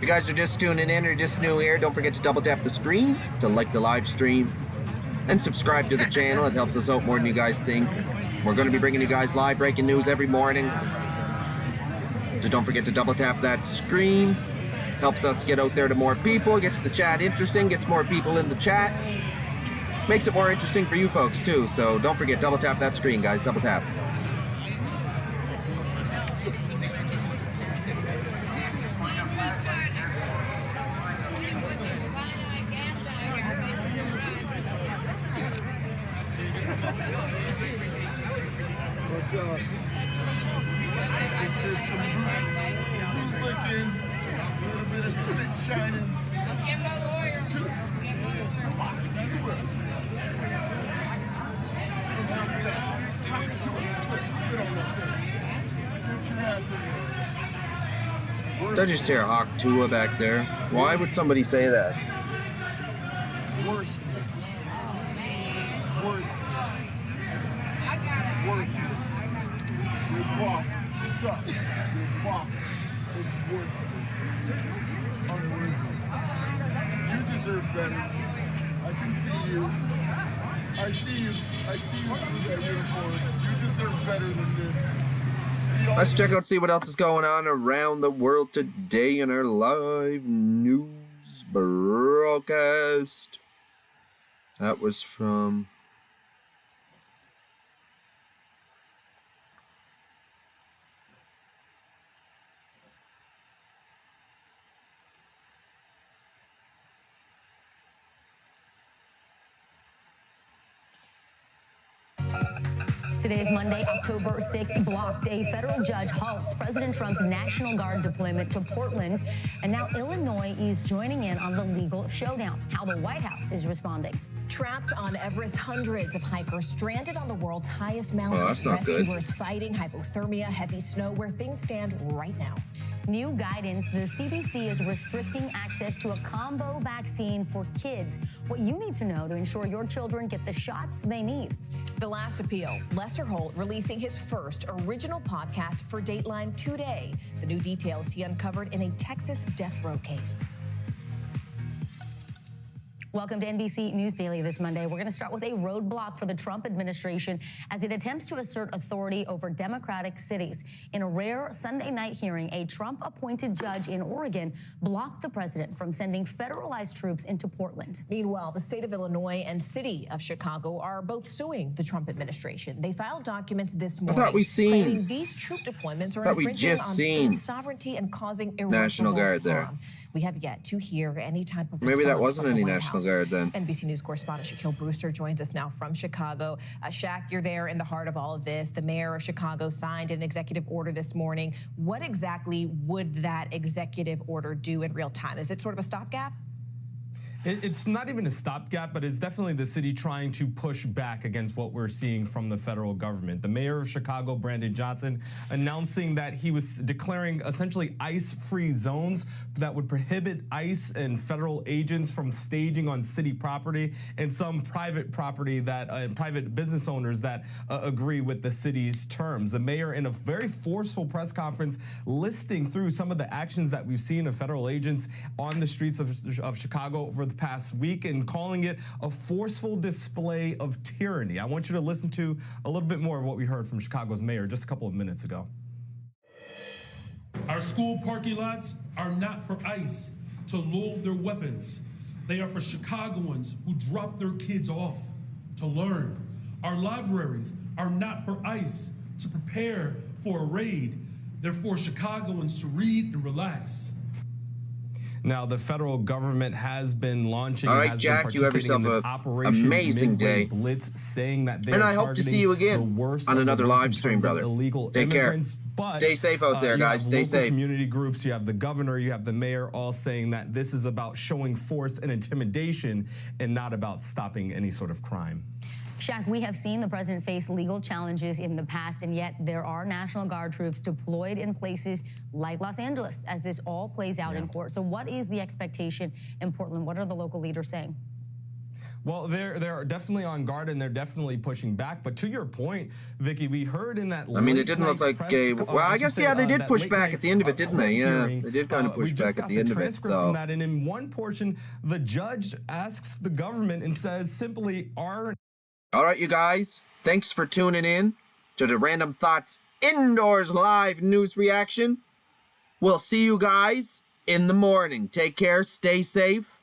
you guys are just tuning in or just new here, don't forget to double tap the screen to like the live stream and subscribe to the channel. It helps us out more than you guys think. We're going to be bringing you guys live breaking news every morning. So don't forget to double tap that screen. Helps us get out there to more people, gets the chat interesting, gets more people in the chat. Makes it more interesting for you folks too. So don't forget, double tap that screen, guys. Double tap. Let's get some boot licking, a little bit of spit shining. Get my lawyer. Did I just hear Hawk Tua back there? Why would somebody say that? Worthless. Your boss sucks. Your boss is worthless. Unworthy. You deserve better. I can see you. I see you through that uniform. You deserve better than this. Let's check out, see what else is going on around the world today in our live news broadcast. That was from... Today is Monday, October 6th. Blocked. A federal judge halts President Trump's National Guard deployment to Portland. And now Illinois is joining in on the legal showdown. How the White House is responding. Trapped on Everest, hundreds of hikers stranded on the world's highest mountain. Oh, that's not good. Rescuers fighting hypothermia, heavy snow, where things stand right now. New guidance, the CDC is restricting access to a combo vaccine for kids. What you need to know to ensure your children get the shots they need. The last appeal, Lester Holt releasing his first original podcast for Dateline today. The new details he uncovered in a Texas death row case. Welcome to NBC News Daily this Monday. We're going to start with a roadblock for the Trump administration as it attempts to assert authority over Democratic cities. In a rare Sunday night hearing, a Trump-appointed judge in Oregon blocked the president from sending federalized troops into Portland. Meanwhile, the state of Illinois and city of Chicago are both suing the Trump administration. They filed documents this morning claiming these troop deployments are infringing on state sovereignty and causing irreparable National Guard there. harm. We have yet to hear any type of Maybe that response wasn't from the any White National House. Guard then. NBC News correspondent Shaquille Brewster joins us now from Chicago. Shaq, you're there in the heart of all of this. The mayor of Chicago signed an executive order this morning. What exactly would that executive order do in real time? Is it sort of a stopgap? It's not even a stopgap, but it's definitely the city trying to push back against what we're seeing from the federal government. The mayor of Chicago, Brandon Johnson, announcing that he was declaring essentially ICE-free zones that would prohibit ICE and federal agents from staging on city property and some private property that private business owners that agree with the city's terms. The mayor, in a very forceful press conference, listing through some of the actions that we've seen of federal agents on the streets of Chicago over the past week and calling it a forceful display of tyranny. I want you to listen to a little bit more of what we heard from Chicago's mayor just a couple of minutes ago. Our school parking lots are not for ICE to load their weapons. They are for Chicagoans who drop their kids off to learn. Our libraries are not for ICE to prepare for a raid. They're for Chicagoans to read and relax. Now, the federal government has been launching, all right, Jack, you have yourself an amazing day. Blitz, saying that and I hope to see you again on another live stream, brother. Take care. Stay safe out there, guys. Stay safe. Community groups, you have the governor, you have the mayor, all saying that this is about showing force and intimidation and not about stopping any sort of crime. Shaq, we have seen the president face legal challenges in the past, and yet there are National Guard troops deployed in places like Los Angeles as this all plays out in court. So what is the expectation in Portland? What are the local leaders saying? Well, they're definitely on guard and they're definitely pushing back. But to your point, Vicky, we heard in that. I mean, it didn't look like a. Well, I guess they did push back at the end of it, didn't they? Yeah, they did kind of push back at the end of it. So. That, and in one portion, the judge asks the government and says simply, "All right, you guys, thanks for tuning in to the Random Thoughts Indoors Live News Reaction. We'll see you guys in the morning. Take care, stay safe.